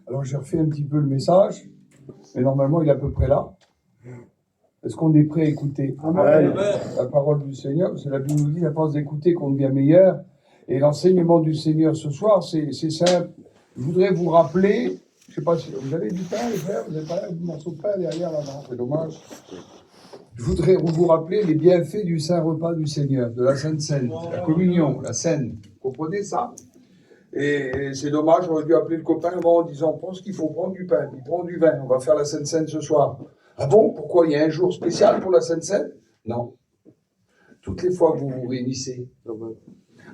Alors j'ai refait un petit peu le message, mais normalement il est à peu près là. Est-ce qu'on est prêt à écouter la parole du Seigneur? Parce que la Bible nous dit, la force d'écouter compte bien meilleur. Et l'enseignement du Seigneur ce soir, c'est simple. Je voudrais vous rappeler, je ne sais pas si vous avez du pain, les frères, vous n'avez pas un morceau de pain derrière là, non, c'est dommage. Je voudrais vous rappeler les bienfaits du Saint Repas du Seigneur, de la Sainte Seine, la communion, la Seine. Vous comprenez ça? Et c'est dommage, j'aurais dû appeler le copain avant en disant, pense qu'il faut prendre du pain, il prend du vin, on va faire la Sainte Seine ce soir. Ah bon? Pourquoi? Il y a un jour spécial pour la Sainte Seine? Non. Toutes les fois que vous vous réunissez.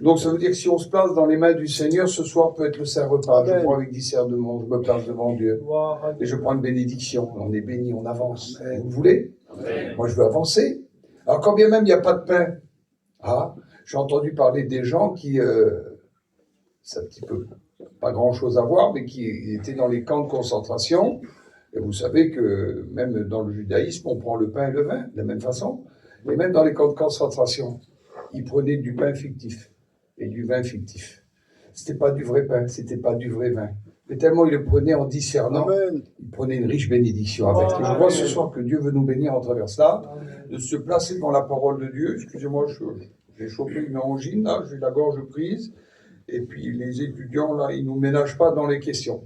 Donc ça veut dire que si on se place dans les mains du Seigneur, ce soir peut être le Saint Repas. Amen. Je prends avec discernement, je me place devant Dieu. Et je prends une bénédiction. On est béni, on avance. Amen. Vous voulez? Amen. Moi je veux avancer. Alors quand bien même il n'y a pas de pain. Ah, j'ai entendu parler des gens qui... c'est un petit peu pas grand-chose à voir, mais qui étaient dans les camps de concentration. Et vous savez que même dans le judaïsme, on prend le pain et le vin de la même façon. Et même dans les camps de concentration, ils prenaient du pain fictif et du vin fictif. C'était pas du vrai pain, c'était pas du vrai vin. Mais tellement ils le prenaient en discernant, ils prenaient une riche bénédiction avec. Et je vois ce soir que Dieu veut nous bénir en travers cela, de se placer dans la parole de Dieu. Excusez-moi, j'ai chopé une angine, là, j'ai la gorge prise. Et puis les étudiants, là, ils ne nous ménagent pas dans les questions.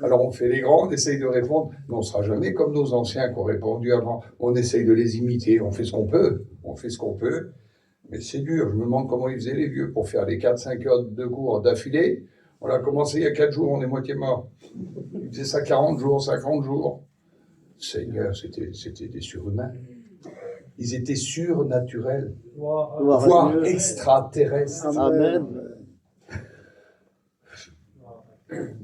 Alors on fait les grands, on essaye de répondre, mais on ne sera jamais comme nos anciens qui ont répondu avant. On essaye de les imiter, on fait ce qu'on peut, mais c'est dur. Je me demande comment ils faisaient les vieux pour faire les 4-5 heures de cours d'affilée. On a commencé il y a 4 jours, on est moitié mort. Ils faisaient ça 40 jours, 50 jours. Seigneur, c'était des surhumains. Ils étaient surnaturels, voire extraterrestres. Amen. Gloire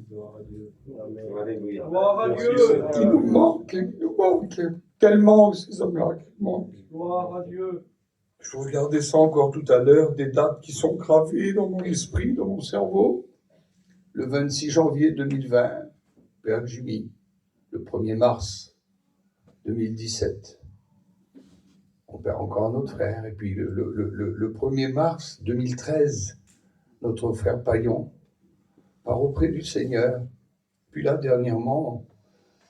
à Dieu. Il nous manque. Quel manque ces hommes-là, quel manque. Gloire à Dieu. Je regardais ça encore tout à l'heure, des dates qui sont gravées dans mon esprit, dans mon cerveau. Le 26 janvier 2020, Père Jimmy. Le 1er mars 2017, on perd encore un autre frère. Et puis le 1er mars 2013, notre frère Paillon part auprès du Seigneur. Puis là, dernièrement,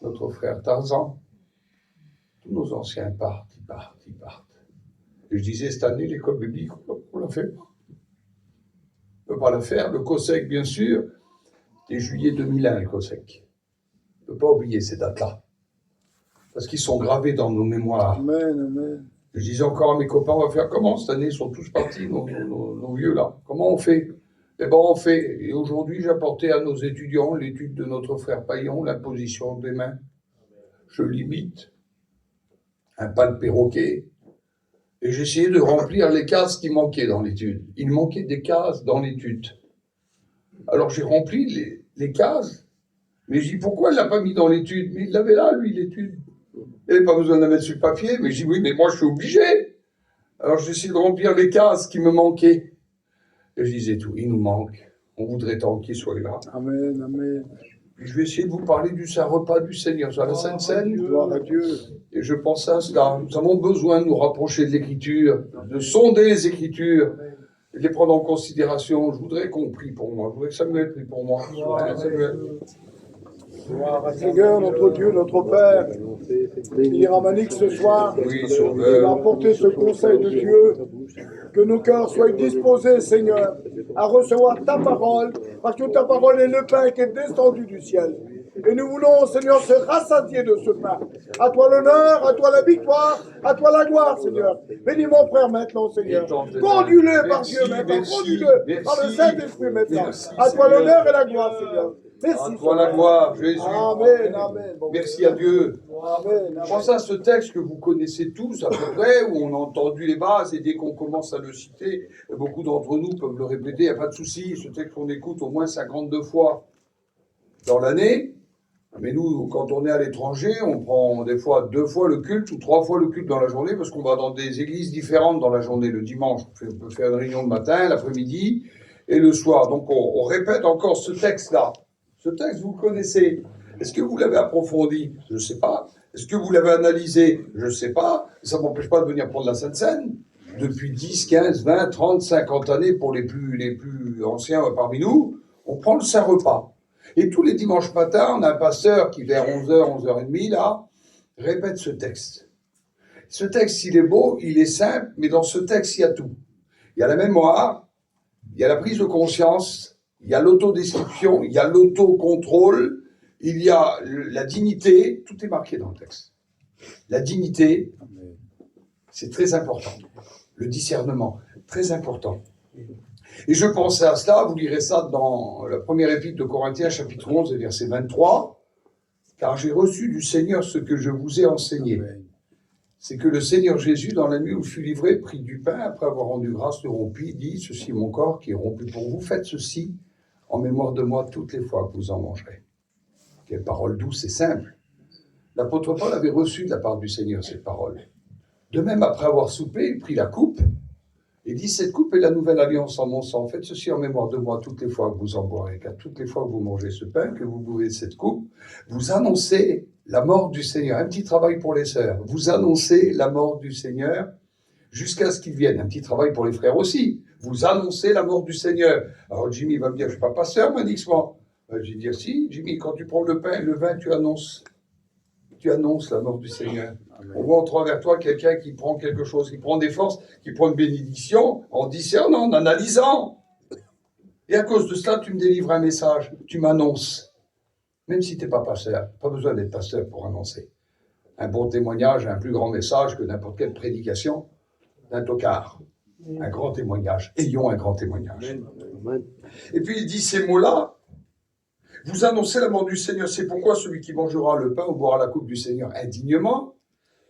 notre frère Tarzan, tous nos anciens partent. Et je disais, cette année, l'école biblique, on la fait pas. On ne peut pas la faire. Le COSEC, bien sûr, c'était juillet 2001, le COSEC. On ne peut pas oublier ces dates-là. Parce qu'ils sont gravés dans nos mémoires. Amen. Je disais encore à mes copains, on va faire comment cette année? Ils sont tous partis, nos vieux là. Comment on fait? Eh bien, on fait. Et aujourd'hui, j'apportais à nos étudiants l'étude de notre frère Paillon, l'imposition des mains. Je limite un pas de perroquet. Et j'essayais de remplir les cases qui manquaient dans l'étude. Il manquait des cases dans l'étude. Alors j'ai rempli les cases. Mais je dis, pourquoi il ne l'a pas mis dans l'étude? Mais il l'avait là, lui, l'étude. Il n'avait pas besoin de la mettre sur le papier. Mais je dis, oui, mais moi, je suis obligé. Alors j'essayais de remplir les cases qui me manquaient. Et je disais tout, il nous manque. On voudrait tant qu'il soit là. Amen. Puis je vais essayer de vous parler du Saint Repas du Seigneur. Sur la Sainte Seine. Gloire à Dieu. Et je pense à cela. Nous avons besoin de nous rapprocher de l'Écriture, de sonder les Écritures, et de les prendre en considération. Je voudrais qu'on prie pour moi. Je voudrais que Samuel prie pour moi. Seigneur, notre Dieu, notre Père, il ramanique ce soir, il va apporter ce conseil de Dieu, que nos cœurs soient disposés, Seigneur, à recevoir ta parole, parce que ta parole est le pain qui est descendu du ciel. Et nous voulons, Seigneur, se rassasier de ce pain. À toi l'honneur, à toi la victoire, à toi la gloire, Seigneur. Bénis mon frère maintenant, Seigneur. Conduis-le par Dieu maintenant, conduis-le par le Saint-Esprit maintenant. À toi l'honneur et la gloire, Seigneur. Merci. À toi la gloire, Jésus. Amen. Merci à Dieu. Amen. Je pense à ce texte que vous connaissez tous à peu près, où on a entendu les bases, et dès qu'on commence à le citer, beaucoup d'entre nous peuvent le répéter, il n'y a pas de souci. Ce texte qu'on écoute au moins 52 fois dans l'année. Mais nous, quand on est à l'étranger, on prend des fois 2 fois le culte ou 3 fois le culte dans la journée, parce qu'on va dans des églises différentes dans la journée. Le dimanche, on peut faire une réunion le matin, l'après-midi et le soir. Donc on répète encore ce texte-là. Ce texte, vous le connaissez. Est-ce que vous l'avez approfondi? Je ne sais pas. Est-ce que vous l'avez analysé? Je ne sais pas. Ça ne m'empêche pas de venir prendre la Sainte Seine. Depuis 10, 15, 20, 30, 50 années, pour les plus anciens parmi nous, on prend le Saint Repas. Et tous les dimanches matins, on a un pasteur qui, vers 11h, 11h30, là, répète ce texte. Ce texte, il est beau, il est simple, mais dans ce texte, il y a tout. Il y a la mémoire, il y a la prise de conscience, il y a l'autodescription, il y a l'autocontrôle, il y a la dignité, tout est marqué dans le texte. La dignité, c'est très important. Le discernement, très important. Et je pensais à cela, vous lirez ça dans la première épître de Corinthiens, chapitre 11, verset 23, car j'ai reçu du Seigneur ce que je vous ai enseigné. C'est que le Seigneur Jésus, dans la nuit où fut livré, prit du pain, après avoir rendu grâce, le rompit, dit, ceci est mon corps qui est rompu pour vous, faites ceci en mémoire de moi toutes les fois que vous en mangerez. Quelle parole douce et simple. L'apôtre Paul avait reçu de la part du Seigneur cette parole. De même, après avoir soupé, il prit la coupe et dit, cette coupe est la nouvelle alliance en mon sang. Faites ceci en mémoire de moi toutes les fois que vous en boirez, car toutes les fois que vous mangez ce pain, que vous buvez cette coupe, vous annoncez la mort du Seigneur. Un petit travail pour les sœurs. Vous annoncez la mort du Seigneur jusqu'à ce qu'il vienne. Un petit travail pour les frères aussi. Vous annoncez la mort du Seigneur. Alors Jimmy va me dire, je ne suis pas pasteur, Manixement. Je vais dire, si, Jimmy, quand tu prends le pain et le vin, tu annonces la mort du Seigneur. Amen. On voit en travers toi quelqu'un qui prend quelque chose, qui prend des forces, qui prend une bénédiction en discernant, en analysant. Et à cause de cela, tu me délivres un message, tu m'annonces. Même si tu n'es pas pasteur, pas besoin d'être pasteur pour annoncer. Un bon témoignage, un plus grand message que n'importe quelle prédication d'un tocard. Un grand témoignage. Ayons un grand témoignage. Amen. Et puis il dit ces mots-là, vous annoncez la mort du Seigneur. C'est pourquoi celui qui mangera le pain ou boira la coupe du Seigneur indignement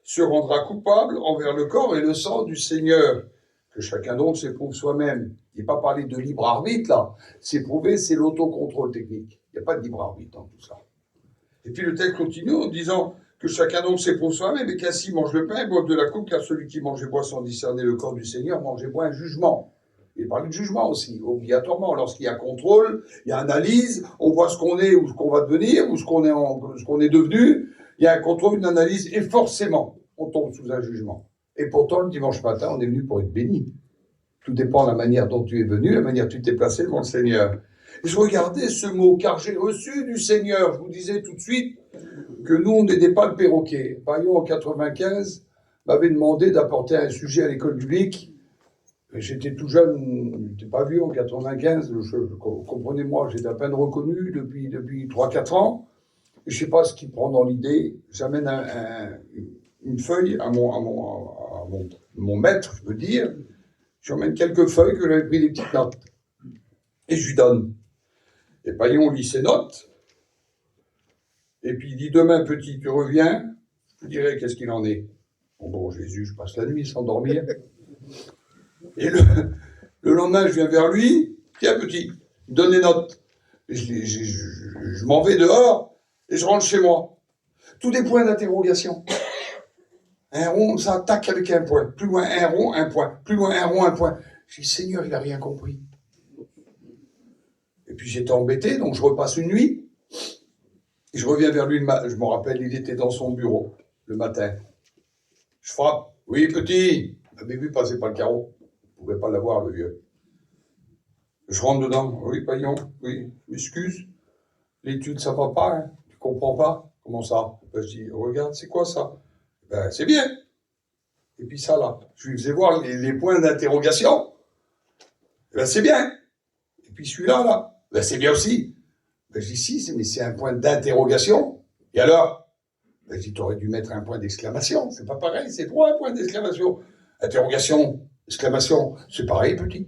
se rendra coupable envers le corps et le sang du Seigneur. Que chacun donc s'éprouve soi-même. Il n'est pas parlé de libre arbitre là. S'éprouver, c'est l'autocontrôle technique. Il n'y a pas de libre arbitre dans tout ça. Et puis le texte continue en disant que chacun donc s'éprouve soi-même et qu'ainsi mange le pain et boive de la coupe, car celui qui mange et boit sans discerner le corps du Seigneur mange et boit un jugement. Il parle de jugement aussi, obligatoirement. Lorsqu'il y a contrôle, il y a analyse, on voit ce qu'on est ou ce qu'on va devenir ou ce qu'on est devenu. Il y a un contrôle, une analyse et forcément, on tombe sous un jugement. Et pourtant, le dimanche matin, on est venu pour être béni. Tout dépend de la manière dont tu es venu, la manière dont tu t'es placé devant le Seigneur. Et je regardais ce mot, car j'ai reçu du Seigneur. Je vous disais tout de suite que nous, on n'aidait pas le perroquet. Paillon, en 95, m'avait demandé d'apporter un sujet à l'école publique. J'étais tout jeune, je n'étais pas vieux en 95, comprenez-moi, j'étais à peine reconnu depuis 3-4 ans. Et je ne sais pas ce qu'il prend dans l'idée. J'amène une feuille à mon maître, je veux dire. J'emmène quelques feuilles que j'avais pris des petites notes. Et je lui donne. Et Paillon lit ses notes. Et puis il dit, demain petit, tu reviens, je te dirai qu'est-ce qu'il en est. Bon, Jésus, je passe la nuit sans dormir. Et le lendemain, je viens vers lui, tiens petit, il me donne des notes. Et je m'en vais dehors et je rentre chez moi. Tous des points d'interrogation. Un rond, ça attaque avec un point. Plus loin, un rond, un point. Plus loin, un rond, un point. Je dis, Seigneur, il n'a rien compris. Et puis j'étais embêté, donc je repasse une nuit. Et je reviens vers lui, je me rappelle, il était dans son bureau le matin. Je frappe. Oui, petit. Il avait vu passer par le carreau. Je ne pouvais pas l'avoir, le vieux. Je rentre dedans. Oui, Paillon, oui, m'excuse. L'étude, ça va pas, hein. Tu comprends pas? Comment ça? Ben, je dis, regarde, c'est quoi ça? Ben, c'est bien. Et puis ça, là. Je lui faisais voir les points d'interrogation. Ben, c'est bien. Et puis celui-là, là. Ben, c'est bien aussi. Ben, je dis, si, mais c'est un point d'interrogation. Et alors? Ben, je dis, tu aurais dû mettre un point d'exclamation. C'est pas pareil, c'est 3 points d'exclamation. Interrogation, exclamation, c'est pareil, petit.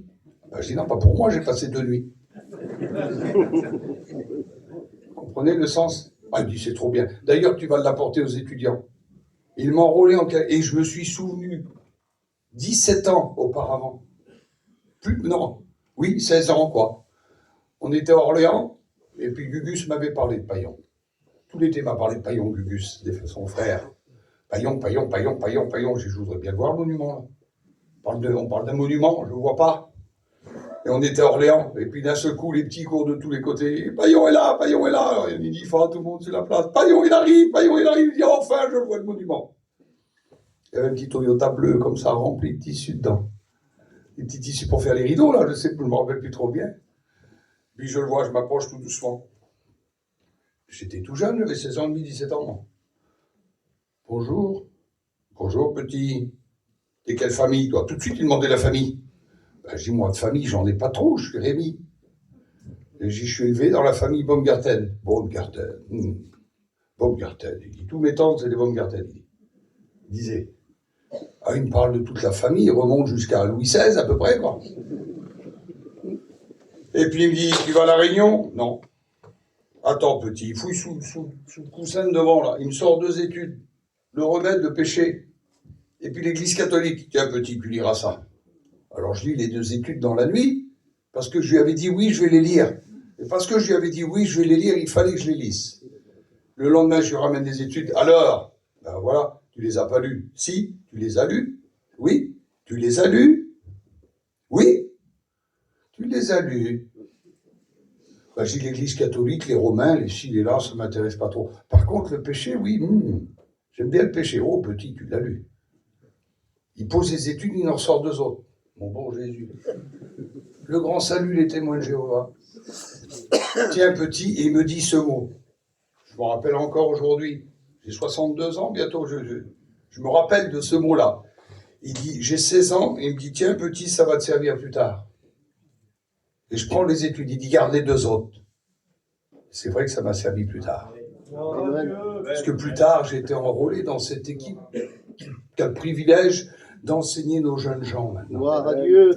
Ben, je dis, non, pas pour moi, j'ai passé 2 nuits. Vous comprenez le sens? Ah, il dit, c'est trop bien. D'ailleurs, tu vas l'apporter aux étudiants. Il m'a enrôlé et je me suis souvenu, 17 ans auparavant. 16 ans, quoi. On était à Orléans, et puis Gugus m'avait parlé de Paillon. Tout l'été m'a parlé de Paillon, Gugus, son frère. Paillon, je voudrais bien le voir, le monument, là. On parle d'un monument, je ne le vois pas. Et on était à Orléans, et puis d'un seul coup, les petits courent de tous les côtés. Paillon est là. Alors, il dit, tout le monde sur la place. Paillon, il arrive. Il dit, enfin, je vois le monument. Il y avait un petit Toyota bleu, comme ça, rempli de tissus dedans. Des petits tissus pour faire les rideaux, là, je ne me rappelle plus trop bien. Puis je le vois, je m'approche tout doucement. J'étais tout jeune, j'avais 16 ans et demi, 17 ans. Moi. Bonjour. Bonjour, petit. T'es quelle famille, toi? Tout de suite, il demandait la famille. Ben, je dis, moi, de famille, j'en ai pas trop, je suis Rémi. Et je suis élevé dans la famille Baumgarten. Baumgarten. Baumgarten. Il dit, tous mes tantes, c'est des Baumgarten. Il disait. Ah, il me parle de toute la famille, il remonte jusqu'à Louis XVI, à peu près, quoi. Et puis il me dit, tu vas à la Réunion? Non. Attends, petit, il fouille sous le coussin de devant, là. Il me sort 2 études. Le remède de péché. Et puis l'Église catholique. Tiens, petit, tu liras ça. Alors je lis les 2 études dans la nuit, parce que je lui avais dit oui, je vais les lire. Et parce que je lui avais dit oui, je vais les lire, il fallait que je les lise. Le lendemain, je lui ramène des études. Alors, ben voilà, tu les as pas lues. Si, tu les as lues. Oui, tu les as lues. Oui, tu les as lues. Ben, j'ai l'Église catholique, les Romains, les ci, les là, ça m'intéresse pas trop. Par contre, le péché, oui, j'aime bien le péché. Oh, petit, tu l'as lu. Il pose les études, il en ressort 2 autres. Mon bon Jésus. Le grand salut, les témoins de Jéhovah. Tiens, petit, et il me dit ce mot. Je me rappelle encore aujourd'hui. J'ai 62 ans, bientôt, je me rappelle de ce mot-là. Il dit, j'ai 16 ans, et il me dit, tiens, petit, ça va te servir plus tard. Et je prends les études, il dit, garde les 2 autres. C'est vrai que ça m'a servi plus tard. Parce que plus tard, j'ai été enrôlé dans cette équipe qui a le privilège d'enseigner nos jeunes gens maintenant. Gloire à Dieu.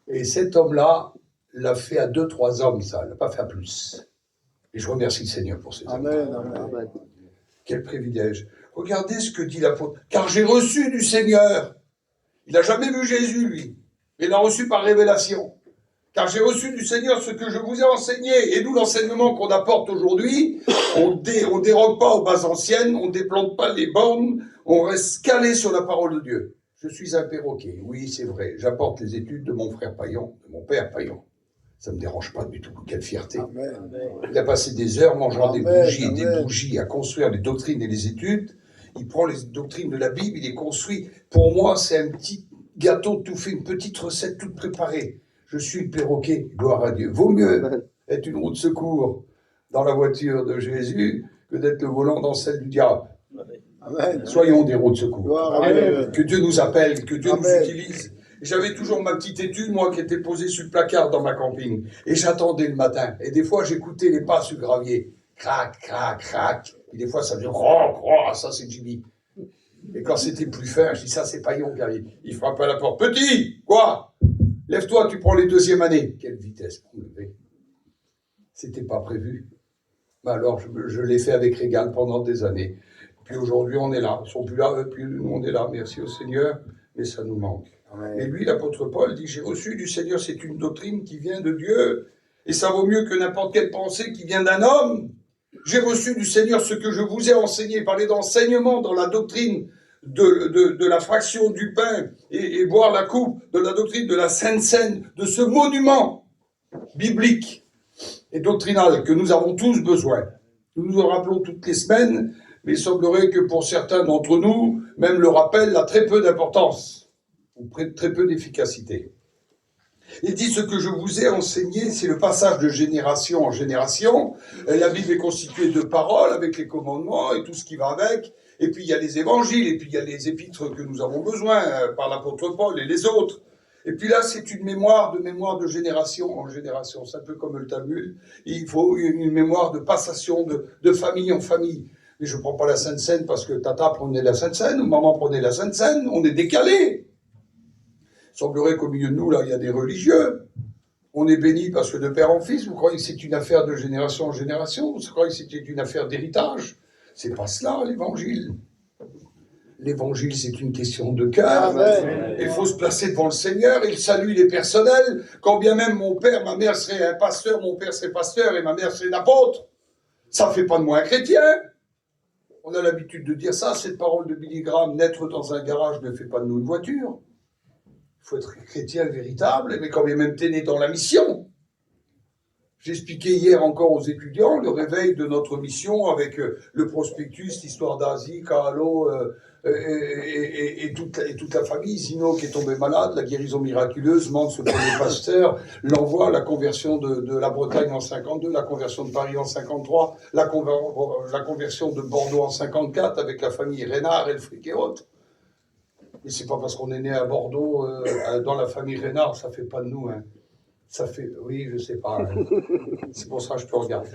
Et cet homme-là l'a fait à 2-3 hommes, ça, il l'a pas fait à plus. Et je remercie le Seigneur pour ces hommes. Amen. Quel privilège. Regardez ce que dit l'apôtre. Car j'ai reçu du Seigneur. Il n'a jamais vu Jésus, lui. Il l'a reçu par révélation. Car j'ai reçu du Seigneur ce que je vous ai enseigné. Et nous, l'enseignement qu'on apporte aujourd'hui, on déroge pas aux bases anciennes, on déplante pas les bornes, on reste calé sur la parole de Dieu. Je suis un perroquet, oui, c'est vrai. J'apporte les études de mon frère Payan, de mon père Payan. Ça ne me dérange pas du tout. Quelle fierté. Amen. Il a passé des heures mangeant des bougies et des Amen. bougies à construire les doctrines et les études. Il prend les doctrines de la Bible, il les construit. Pour moi, c'est un petit gâteau tout fait, une petite recette toute préparée. Je suis le perroquet, gloire à Dieu. Vaut mieux être une roue de secours dans la voiture de Jésus que d'être le volant dans celle du diable. Amen. Soyons des roues de secours. Gloire à Dieu. Que Dieu nous appelle, que Dieu Amen. nous utilise. J'avais toujours ma petite étude, moi, qui était posée sur le placard dans ma camping. Et j'attendais le matin. Et des fois, j'écoutais les pas sur le gravier. Crac, crac, crac. Et des fois, ça faisait croc, croc. Ça, c'est Jimmy. Et quand c'était plus fin, je dis, ça, c'est Payon qui arrive. Il frappe à la porte. Petit, quoi? Lève-toi, tu prends les 2e années. Quelle vitesse pour me lever. C'était pas prévu. Mais alors, je l'ai fait avec régal pendant des années. Puis aujourd'hui, on est là. Ils sont plus là, puis nous, on est là. Merci au Seigneur, mais ça nous manque. Amen. Et lui, l'apôtre Paul, dit, j'ai reçu du Seigneur, c'est une doctrine qui vient de Dieu. Et ça vaut mieux que n'importe quelle pensée qui vient d'un homme. J'ai reçu du Seigneur ce que je vous ai enseigné. Parler d'enseignement dans la doctrine de la fraction du pain et boire la coupe, de la doctrine de la Sainte Seine, de ce monument biblique et doctrinal que nous avons tous besoin. Nous nous en rappelons toutes les semaines, mais il semblerait que pour certains d'entre nous, même le rappel a très peu d'importance, ou très peu d'efficacité. Il dit, ce que je vous ai enseigné, c'est le passage de génération en génération. La Bible est constituée de paroles avec les commandements et tout ce qui va avec. Et puis il y a les évangiles, et puis il y a les épîtres que nous avons besoin par l'apôtre Paul et les autres. Et puis là, c'est une mémoire de génération en génération. C'est un peu comme le Talmud. Il faut une mémoire de passation de famille en famille. Mais je ne prends pas la Sainte Seine parce que tata prenait la Sainte Seine ou maman prenait la Sainte Seine. On est décalé. Il semblerait qu'au milieu de nous, là, il y a des religieux. On est bénis parce que de père en fils, vous croyez que c'est une affaire de génération en génération? Vous croyez que c'était une affaire d'héritage? C'est pas cela, l'évangile. L'évangile, c'est une question de cœur. Il faut se placer devant le Seigneur. Il salue les personnels. Quand bien même mon père, ma mère serait un pasteur, mon père serait pasteur et ma mère serait une apôtre. Ça ne fait pas de moi un chrétien. On a l'habitude de dire ça, cette parole de Billy Graham, naître dans un garage ne fait pas de nous une voiture. Il faut être chrétien véritable, mais quand bien même t'es né dans la mission. J'expliquais hier encore aux étudiants le réveil de notre mission avec le prospectus, l'histoire d'Asie, Kaalo et toute la famille. Zino qui est tombé malade, la guérison miraculeuse, Mans, le premier pasteur, l'envoi, la conversion de la Bretagne en 52, la conversion de Paris en 53, la conversion de Bordeaux en 54 avec la famille Reynard, Elfric et autres. Mais c'est pas parce qu'on est né à Bordeaux, dans la famille Reynard, ça fait pas de nous, hein. Ça fait, oui, je sais pas. Hein. C'est pour ça que je peux regarder.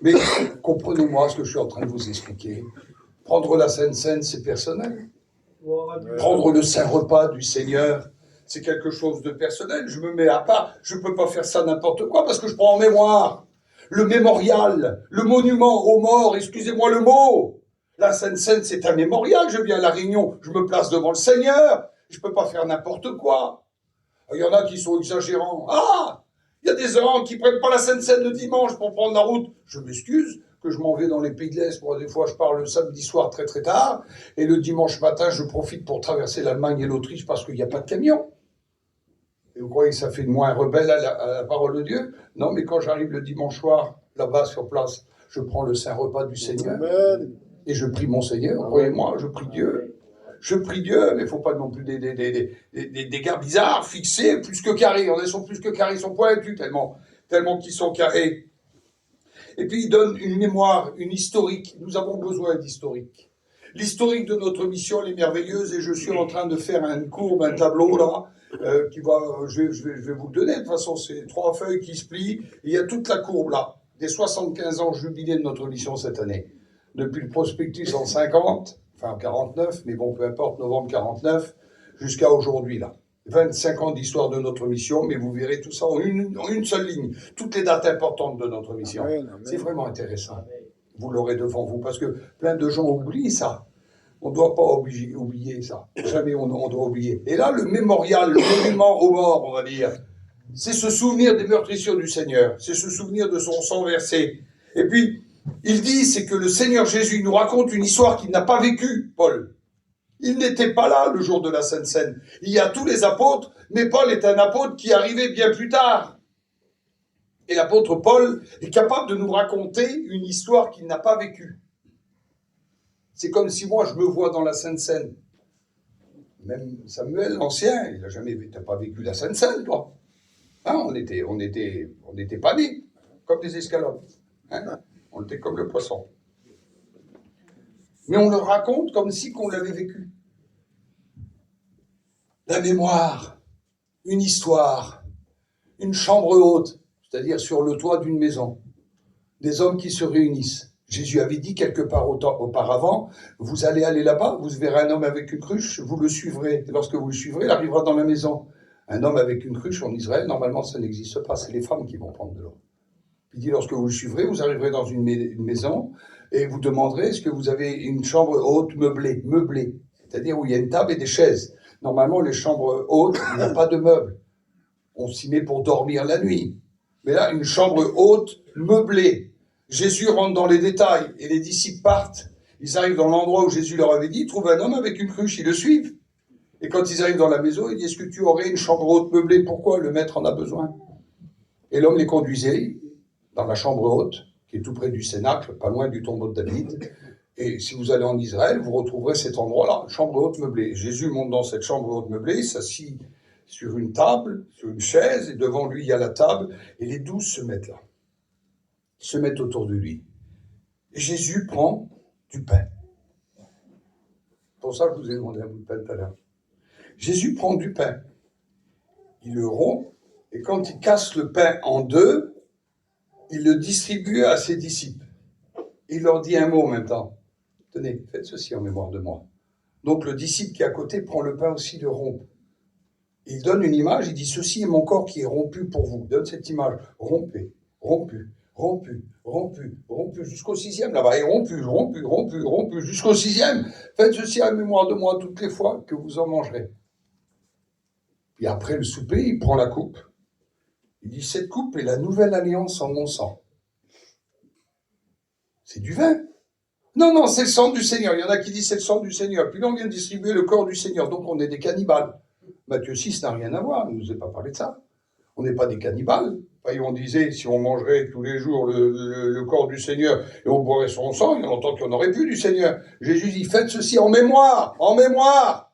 Mais comprenez-moi ce que je suis en train de vous expliquer. Prendre la Sainte Seine, c'est personnel. Prendre le Saint Repas du Seigneur, c'est quelque chose de personnel. Je me mets à part. Je peux pas faire ça n'importe quoi parce que je prends en mémoire le mémorial, le monument aux morts. Excusez-moi le mot. La Sainte Seine, c'est un mémorial. Je viens à La Réunion, je me place devant le Seigneur. Je peux pas faire n'importe quoi. Il y en a qui sont exagérants. Ah, il y a des gens qui prennent pas la Sainte Seine le dimanche pour prendre la route. Je m'excuse que je m'en vais dans les pays de l'Est. Moi, des fois, je pars le samedi soir très très tard. Et le dimanche matin, je profite pour traverser l'Allemagne et l'Autriche parce qu'il n'y a pas de camion. Et vous croyez que ça fait de moi un rebelle à la parole de Dieu? Non, mais quand j'arrive le dimanche soir, là-bas sur place, je prends le Saint Repas du Seigneur. Amen. Et je prie mon Seigneur. Croyez-moi, je prie Dieu. Je prie Dieu, mais il ne faut pas non plus des gars bizarres, fixés, plus que carrés. Ils sont plus que carrés, ils sont pointus tellement qu'ils sont carrés. Et puis il donne une mémoire, une historique. Nous avons besoin d'historique. L'historique de notre mission, elle est merveilleuse, et je suis en train de faire une courbe, un tableau là, je vais vous le donner. De toute façon, c'est 3 feuilles qui se plient. Il y a toute la courbe là, des 75 ans jubilés de notre mission cette année. Depuis le prospectus en 50. Enfin 49, mais bon, peu importe, novembre 49, jusqu'à aujourd'hui, là. 25 ans d'histoire de notre mission, mais vous verrez tout ça en une seule ligne. Toutes les dates importantes de notre mission. Amen, amen. C'est vraiment intéressant. Vous l'aurez devant vous, parce que plein de gens oublient ça. On ne doit pas oublier ça. Jamais on doit oublier. Et là, le mémorial, le monument aux morts, on va dire, c'est se souvenir des meurtrissures du Seigneur. C'est se souvenir de son sang versé. Et puis, il dit, c'est que le Seigneur Jésus nous raconte une histoire qu'il n'a pas vécue, Paul. Il n'était pas là le jour de la Sainte Seine. Il y a tous les apôtres, mais Paul est un apôtre qui est arrivé bien plus tard. Et l'apôtre Paul est capable de nous raconter une histoire qu'il n'a pas vécue. C'est comme si moi je me vois dans la Sainte Seine. Même Samuel, l'ancien, il n'a jamais t'as pas vécu la Sainte Seine, toi. Hein, on était pas nés, comme des escalops. Hein. On était comme le poisson. Mais on le raconte comme si qu'on l'avait vécu. La mémoire, une histoire, une chambre haute, c'est-à-dire sur le toit d'une maison, des hommes qui se réunissent. Jésus avait dit quelque part auparavant, vous allez aller là-bas, vous verrez un homme avec une cruche, vous le suivrez. Et lorsque vous le suivrez, il arrivera dans la maison. Un homme avec une cruche en Israël, normalement ça n'existe pas, c'est les femmes qui vont prendre de l'eau. Il dit, lorsque vous le suivrez, vous arriverez dans une maison et vous demanderez, est-ce que vous avez une chambre haute meublée, c'est-à-dire où il y a une table et des chaises. Normalement, les chambres hautes, il n'y a pas de meubles. On s'y met pour dormir la nuit. Mais là, une chambre haute meublée. Jésus rentre dans les détails et les disciples partent. Ils arrivent dans l'endroit où Jésus leur avait dit, ils trouvent un homme avec une cruche, ils le suivent. Et quand ils arrivent dans la maison, il dit, est-ce que tu aurais une chambre haute meublée? Pourquoi? Le maître en a besoin. Et l'homme les conduisait dans la chambre haute, qui est tout près du Cénacle, pas loin du tombeau de David. Et si vous allez en Israël, vous retrouverez cet endroit-là, chambre haute meublée. Jésus monte dans cette chambre haute meublée, s'assit sur une table, sur une chaise, et devant lui, il y a la table, et les 12 se mettent là. Ils se mettent autour de lui. Et Jésus prend du pain. C'est pour ça que je vous ai demandé un bout de pain tout à l'heure. Jésus prend du pain. Il le rompt, et quand il casse le pain en deux, il le distribue à ses disciples. Il leur dit un mot en même temps. Tenez, faites ceci en mémoire de moi. Donc le disciple qui est à côté prend le pain aussi, le rompt. Il donne une image, il dit, ceci est mon corps qui est rompu pour vous. Il donne cette image, rompu, rompu, rompu, rompu, rompu, jusqu'au 6e là-bas, et rompu, rompu, rompu, rompu, jusqu'au 6e. Faites ceci en mémoire de moi toutes les fois que vous en mangerez. Puis après le souper, il prend la coupe. Il dit, cette coupe est la nouvelle alliance en mon sang. C'est du vin. Non, c'est le sang du Seigneur. Il y en a qui disent c'est le sang du Seigneur. Puis là, on vient de distribuer le corps du Seigneur. Donc, on est des cannibales. Matthieu 6 n'a rien à voir. Il ne nous a pas parlé de ça. On n'est pas des cannibales. Enfin, on disait, si on mangerait tous les jours le corps du Seigneur et on boirait son sang, il y a longtemps qu'il n'y en aurait plus du Seigneur. Jésus dit, faites ceci en mémoire, en mémoire.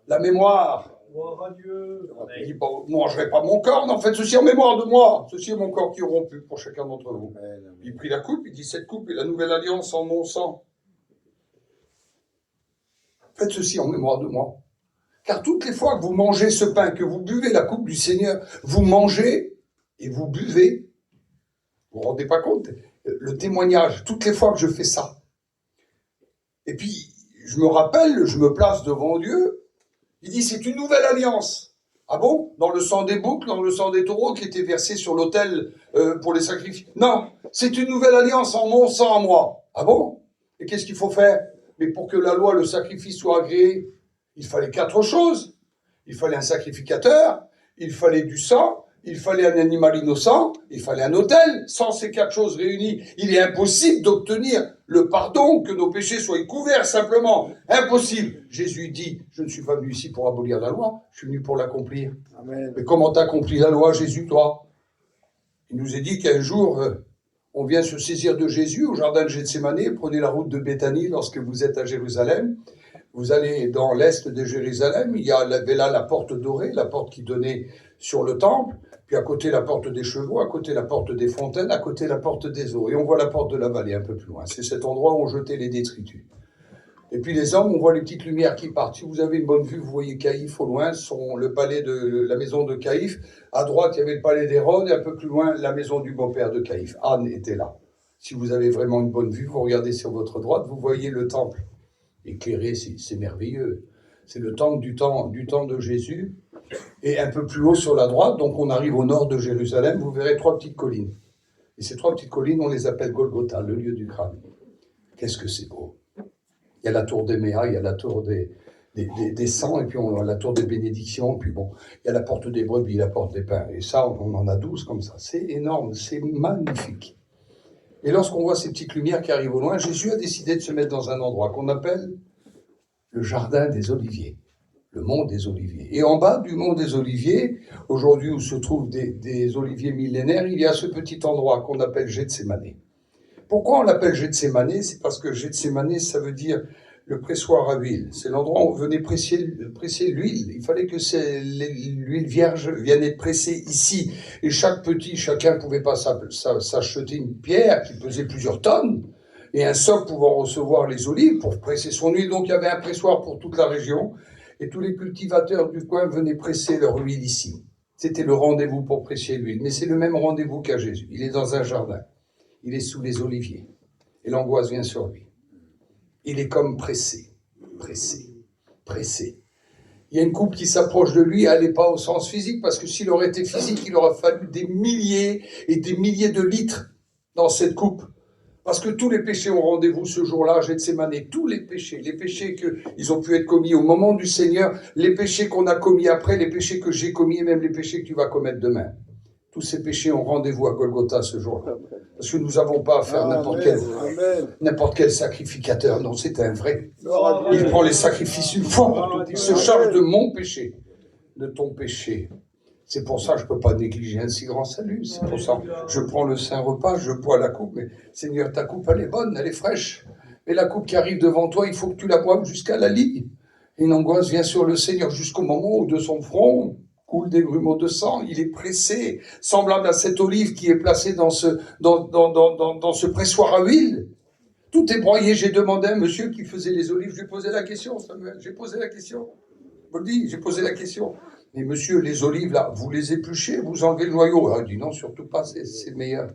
La mémoire. Gloire à Dieu. Il dit, bon, vous ne mangerez pas mon corps, non, faites ceci en mémoire de moi. Ceci est mon corps qui est rompu pour chacun d'entre vous. Il prit la coupe, il dit, cette coupe est la nouvelle alliance en mon sang. Faites ceci en mémoire de moi. Car toutes les fois que vous mangez ce pain, que vous buvez la coupe du Seigneur, vous mangez et vous buvez. Vous ne vous rendez pas compte? Le témoignage, toutes les fois que je fais ça. Et puis, je me rappelle, je me place devant Dieu. Il dit, c'est une nouvelle alliance. Ah bon? Dans le sang des boucs, dans le sang des taureaux qui était versé sur l'autel pour les sacrifices. Non, c'est une nouvelle alliance en mon sang à moi. Ah bon? Et qu'est-ce qu'il faut faire? Mais pour que la loi, le sacrifice soit agréé, il fallait 4 choses. Il fallait un sacrificateur, il fallait du sang, il fallait un animal innocent, il fallait un autel. Sans ces 4 choses réunies, il est impossible d'obtenir le pardon, que nos péchés soient couverts simplement. Impossible. Jésus dit, je ne suis pas venu ici pour abolir la loi, je suis venu pour l'accomplir. Amen. Mais comment t'as accompli la loi, Jésus, toi? Il nous est dit qu'un jour, on vient se saisir de Jésus au jardin de Gethsémanée. Prenez la route de Béthanie lorsque vous êtes à Jérusalem. Vous allez dans l'est de Jérusalem, il y avait là la porte dorée, la porte qui donnait sur le temple, puis à côté la porte des chevaux, à côté la porte des fontaines, à côté la porte des eaux. Et on voit la porte de la vallée un peu plus loin. C'est cet endroit où on jetait les détritus. Et puis les hommes, on voit les petites lumières qui partent. Si vous avez une bonne vue, vous voyez Caïphe au loin, le palais de la maison de Caïphe. À droite, il y avait le palais d'Hérode, et un peu plus loin, la maison du beau-père de Caïphe. Anne était là. Si vous avez vraiment une bonne vue, vous regardez sur votre droite, vous voyez le temple. Éclairé, c'est merveilleux. C'est le temple du temps de Jésus. Et un peu plus haut sur la droite, donc on arrive au nord de Jérusalem, vous verrez 3 petites collines. Et ces 3 petites collines, on les appelle Golgotha, le lieu du crâne. Qu'est-ce que c'est beau! Il y a la tour des Méas, il y a la tour des sangs, et puis on a la tour des bénédictions, puis bon, il y a la porte des brebis, la porte des pains. Et ça, on en a 12 comme ça. C'est énorme, c'est magnifique. Et lorsqu'on voit ces petites lumières qui arrivent au loin, Jésus a décidé de se mettre dans un endroit qu'on appelle le jardin des Oliviers, le mont des Oliviers. Et en bas du mont des Oliviers, aujourd'hui où se trouvent des oliviers millénaires, il y a ce petit endroit qu'on appelle Gethsémanée. Pourquoi on l'appelle Gethsémanée? C'est parce que Gethsémanée, ça veut dire le pressoir à huile. C'est l'endroit où on venait presser l'huile. Il fallait que l'huile vierge vienne être pressée ici. Et chacun pouvait pas s'acheter une pierre qui pesait plusieurs tonnes et un soc pouvant recevoir les olives pour presser son huile. Donc il y avait un pressoir pour toute la région et tous les cultivateurs du coin venaient presser leur huile ici. C'était le rendez-vous pour presser l'huile. Mais c'est le même rendez-vous qu'à Jésus. Il est dans un jardin. Il est sous les oliviers. Et l'angoisse vient sur lui. Il est comme pressé. Il y a une coupe qui s'approche de lui, elle n'est pas au sens physique, parce que s'il aurait été physique, il aurait fallu des milliers et des milliers de litres dans cette coupe. Parce que tous les péchés ont rendez-vous ce jour-là, Gethsémanée, tous les péchés qu'ils ont pu être commis au moment du Seigneur, les péchés qu'on a commis après, les péchés que j'ai commis, et même les péchés que tu vas commettre demain. Tous ces péchés ont rendez-vous à Golgotha ce jour-là. Parce que nous n'avons pas à faire n'importe quel sacrificateur. Non, c'est un vrai. Il prend les sacrifices une fois pour toutes. Il se charge de mon péché, de ton péché. C'est pour ça que je ne peux pas négliger un si grand salut. C'est pour ça que je prends le saint repas, je bois la coupe. Mais Seigneur, ta coupe, elle est bonne, elle est fraîche. Et la coupe qui arrive devant toi, il faut que tu la boives jusqu'à la lie. Et une angoisse vient sur le Seigneur jusqu'au moment où de son front coule des grumeaux de sang, il est pressé, semblable à cette olive qui est placée dans ce pressoir à huile. Tout est broyé. J'ai demandé à un monsieur qui faisait les olives, je lui ai posé la question, Samuel, j'ai posé la question. Je le dis, j'ai posé la question. Mais monsieur, les olives, là, vous les épluchez, vous enlevez le noyau. Alors, il dit non, surtout pas, c'est le meilleur.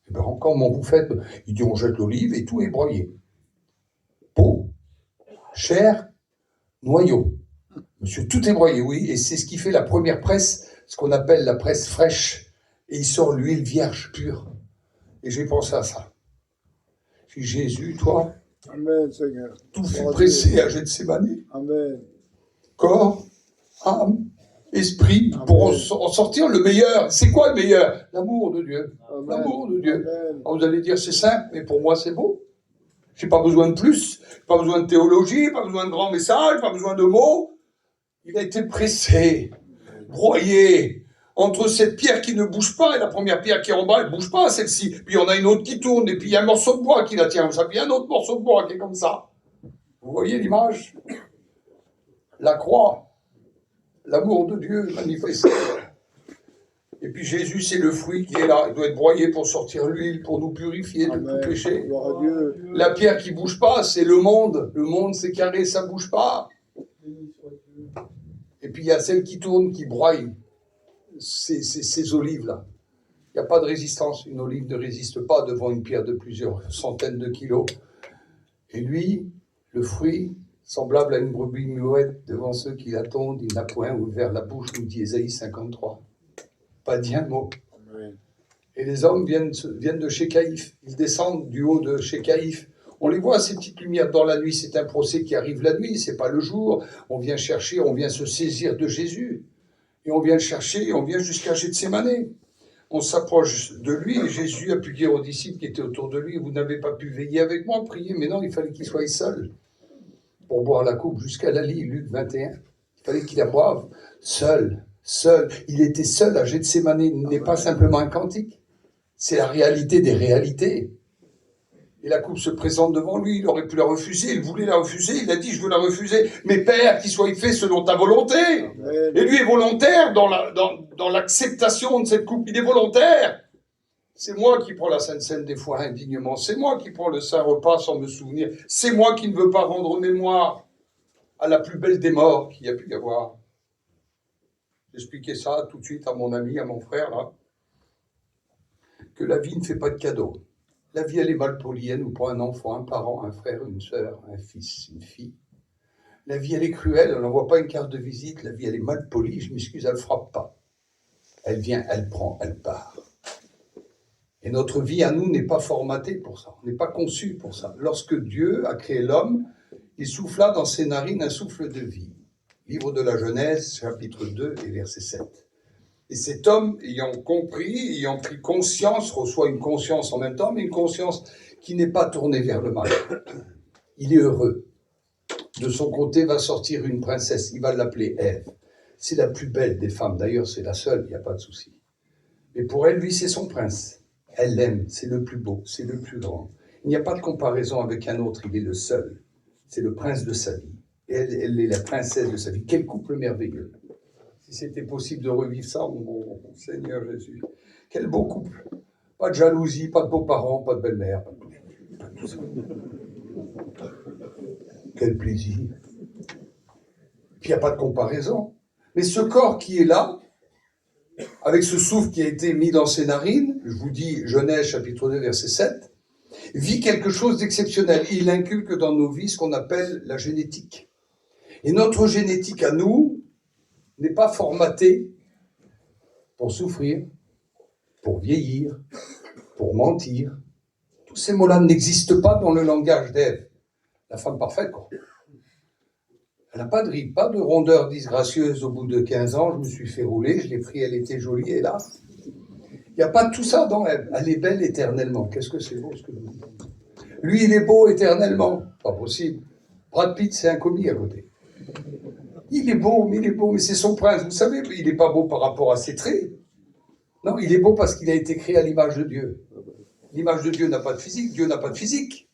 Et bien, comment vous faites? Il dit, on jette l'olive et tout est broyé. Peau, chair, noyau. Monsieur, tout est broyé, oui, et c'est ce qui fait la première presse, ce qu'on appelle la presse fraîche, et il sort l'huile vierge pure. Et j'ai pensé à ça. J'ai dit, Jésus, toi, Amen, Seigneur. Tout fut pressé à Gethsémanée. Amen. Corps, âme, esprit, pour en sortir le meilleur. C'est quoi le meilleur? L'amour de Dieu. Amen. L'amour de Dieu. Amen. Alors vous allez dire, c'est simple, mais pour moi, c'est beau. J'ai pas besoin de plus, pas besoin de théologie, pas besoin de grands messages, pas besoin de mots. Il a été pressé, broyé, entre cette pierre qui ne bouge pas et la première pierre qui est en bas, elle ne bouge pas, celle-ci. Puis il y en a une autre qui tourne, et puis il y a un morceau de bois qui la tient, puis il y a un autre morceau de bois qui est comme ça. Vous voyez l'image? La croix, l'amour de Dieu manifesté. Et puis Jésus, c'est le fruit qui est là. Il doit être broyé pour sortir l'huile, pour nous purifier de tout péché. La pierre qui ne bouge pas, c'est le monde. Le monde, c'est carré, ça ne bouge pas. Et puis il y a celle qui tourne, qui broye ces olives-là. Il n'y a pas de résistance. Une olive ne résiste pas devant une pierre de plusieurs centaines de kilos. Et lui, le fruit, semblable à une brebis muette devant ceux qui l'attendent, il n'a point ouvert la bouche, nous dit Ésaïe 53. Pas dit un mot. Et les hommes viennent de chez Caïphe. Ils descendent du haut de chez Caïphe. On les voit, ces petites lumières dans la nuit. C'est un procès qui arrive la nuit, c'est pas le jour. On vient chercher, on vient se saisir de Jésus. Et on vient le chercher, et on vient jusqu'à Gethsémanée. On s'approche de lui, et Jésus a pu dire aux disciples qui étaient autour de lui, vous n'avez pas pu veiller avec moi, prier. Mais non, il fallait qu'il soit seul pour boire la coupe jusqu'à la lit, Luc 21. Il fallait qu'il la boive seul. Il était seul à Gethsémanée. Il n'est pas simplement un cantique. C'est la réalité des réalités. Et la coupe se présente devant lui. Il aurait pu la refuser. Il voulait la refuser. Il a dit, je veux la refuser. Mais Père, qu'il soit fait selon ta volonté. Amen. Et lui est volontaire dans l'acceptation de cette coupe. Il est volontaire. C'est moi qui prends la Sainte Seine des fois indignement. C'est moi qui prends le Saint Repas sans me souvenir. C'est moi qui ne veux pas rendre mémoire à la plus belle des morts qu'il y a pu y avoir. J'expliquais ça tout de suite à mon ami, à mon frère, là, que la vie ne fait pas de cadeaux. La vie, elle est mal polie, elle nous prend un enfant, un parent, un frère, une sœur, un fils, une fille. La vie, elle est cruelle, on n'envoie pas une carte de visite, la vie, elle est mal polie, je m'excuse, elle ne frappe pas. Elle vient, elle prend, elle part. Et notre vie à nous n'est pas formatée pour ça, on n'est pas conçu pour ça. Lorsque Dieu a créé l'homme, il souffla dans ses narines un souffle de vie. Livre de la Genèse, chapitre 2 et verset 7. Et cet homme, ayant compris, ayant pris conscience, reçoit une conscience en même temps, mais une conscience qui n'est pas tournée vers le mal. Il est heureux. De son côté va sortir une princesse, il va l'appeler Ève. C'est la plus belle des femmes, d'ailleurs c'est la seule, il n'y a pas de souci. Mais pour elle, lui, c'est son prince. Elle l'aime, c'est le plus beau, c'est le plus grand. Il n'y a pas de comparaison avec un autre, il est le seul. C'est le prince de sa vie. Elle est la princesse de sa vie. Quel couple merveilleux. Si c'était possible de revivre ça, mon Seigneur Jésus. Quel beau couple. Pas de jalousie, pas de beaux-parents, pas de belle-mère. Pas de tout ça. Quel plaisir. Puis il n'y a pas de comparaison. Mais ce corps qui est là, avec ce souffle qui a été mis dans ses narines, je vous dis Genèse chapitre 2 verset 7, vit quelque chose d'exceptionnel. Il inculque dans nos vies ce qu'on appelle la génétique. Et notre génétique à nous n'est pas formatée pour souffrir, pour vieillir, pour mentir. Tous ces mots-là n'existent pas dans le langage d'Ève. La femme parfaite, quoi. Elle n'a pas de ride, pas de rondeur disgracieuse au bout de 15 ans. Je me suis fait rouler, je l'ai pris, elle était jolie, et là. Il n'y a pas tout ça dans Ève. Elle est belle éternellement. Qu'est-ce que c'est beau ce que je vous dis. Lui, il est beau éternellement. Pas possible. Brad Pitt, c'est un commis à côté. Il est beau, mais c'est son prince. Vous savez, il n'est pas beau par rapport à ses traits. Non, il est beau parce qu'il a été créé à l'image de Dieu. L'image de Dieu n'a pas de physique, Dieu n'a pas de physique.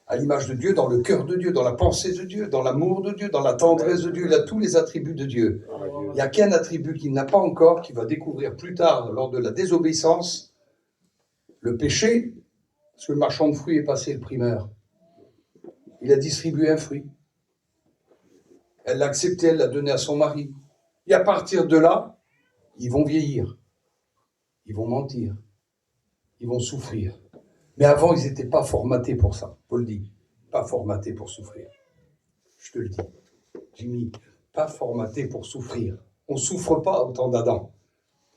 À l'image de Dieu, dans le cœur de Dieu, dans la pensée de Dieu, dans l'amour de Dieu, dans la tendresse de Dieu, il a tous les attributs de Dieu. Il n'y a qu'un attribut qu'il n'a pas encore, qu'il va découvrir plus tard lors de la désobéissance, le péché, parce que le marchand de fruits est passé le primeur. Il a distribué un fruit. Elle l'a accepté, elle l'a donné à son mari. Et à partir de là, ils vont vieillir. Ils vont mentir. Ils vont souffrir. Mais avant, ils n'étaient pas formatés pour ça. Paul dit, pas formatés pour souffrir. Je te le dis. Jimmy, pas formatés pour souffrir. On ne souffre pas au temps d'Adam.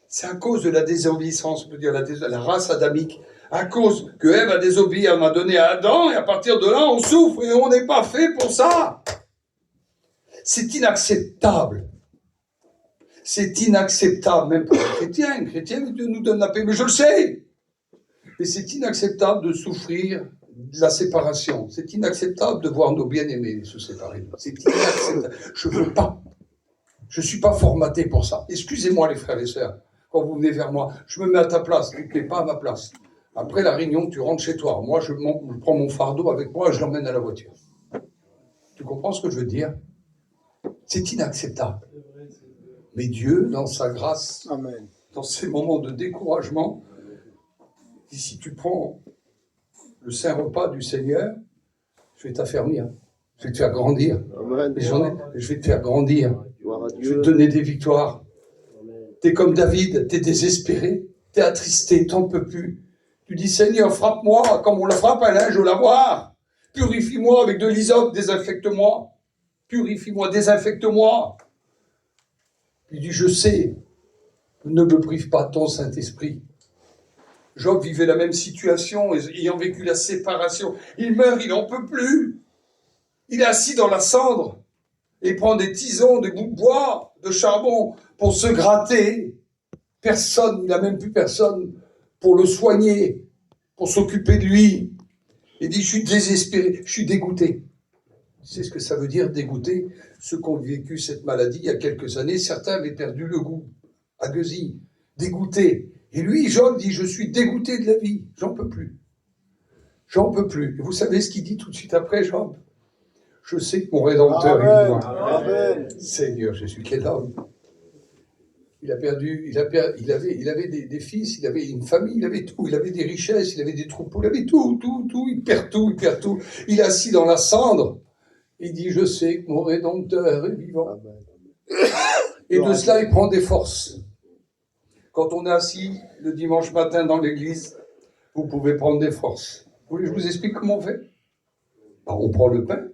C'est à cause de la désobéissance, on peut dire la race adamique. À cause que Ève a désobéi, elle m'a donné à Adam, et à partir de là, on souffre et on n'est pas fait pour ça. C'est inacceptable. C'est inacceptable, même pour un chrétien. Un chrétien, Dieu nous donne la paix, mais je le sais. Mais c'est inacceptable de souffrir de la séparation. C'est inacceptable de voir nos bien-aimés se séparer. C'est inacceptable. Je veux pas. Je ne suis pas formaté pour ça. Excusez-moi les frères et sœurs, quand vous venez vers moi, je me mets à ta place, tu ne te mets pas à ma place. Après la réunion, tu rentres chez toi. Moi, je prends mon fardeau avec moi et je l'emmène à la voiture. Tu comprends ce que je veux dire? C'est inacceptable. Mais Dieu, dans sa grâce, Amen. dans ces moments de découragement, dit, si tu prends le saint repas du Seigneur, je vais t'affermir, je vais te faire grandir. Amen. Je vais te faire grandir. Gloire à Je vais Dieu. te donner des victoires. T'es comme David, t'es désespéré, t'es attristé, t'en peux plus. Tu dis, Seigneur, frappe-moi comme on la frappe un linge au lavoir. Purifie-moi avec de l'hysope, désinfecte-moi. Purifie-moi, désinfecte-moi. Il dit, je sais, ne me prive pas de ton Saint-Esprit. Job vivait la même situation, ayant vécu la séparation. Il meurt, il n'en peut plus. Il est assis dans la cendre et prend des tisons, des bouts de bois, de charbon pour se gratter. Personne, il n'a même plus personne pour le soigner, pour s'occuper de lui. Il dit, je suis désespéré, je suis dégoûté. Tu sais ce que ça veut dire, dégoûté? Ceux qui ont vécu cette maladie il y a quelques années, certains avaient perdu le goût à gueusis, dégoûté. Et lui, Job dit, je suis dégoûté de la vie, j'en peux plus. J'en peux plus. Et vous savez ce qu'il dit tout de suite après, Job? Je sais que mon Rédempteur est vivant. Amen. Seigneur Jésus, quel homme. Il avait des fils, il avait une famille, il avait tout, il avait des richesses, il avait des troupeaux, il avait tout, il perd tout. Il est assis dans la cendre. Il dit, je sais que mon Rédempteur est vivant. Et de cela, il prend des forces. Quand on est assis le dimanche matin dans l'église, vous pouvez prendre des forces. Vous voulez que je vous explique comment on fait? On prend le pain,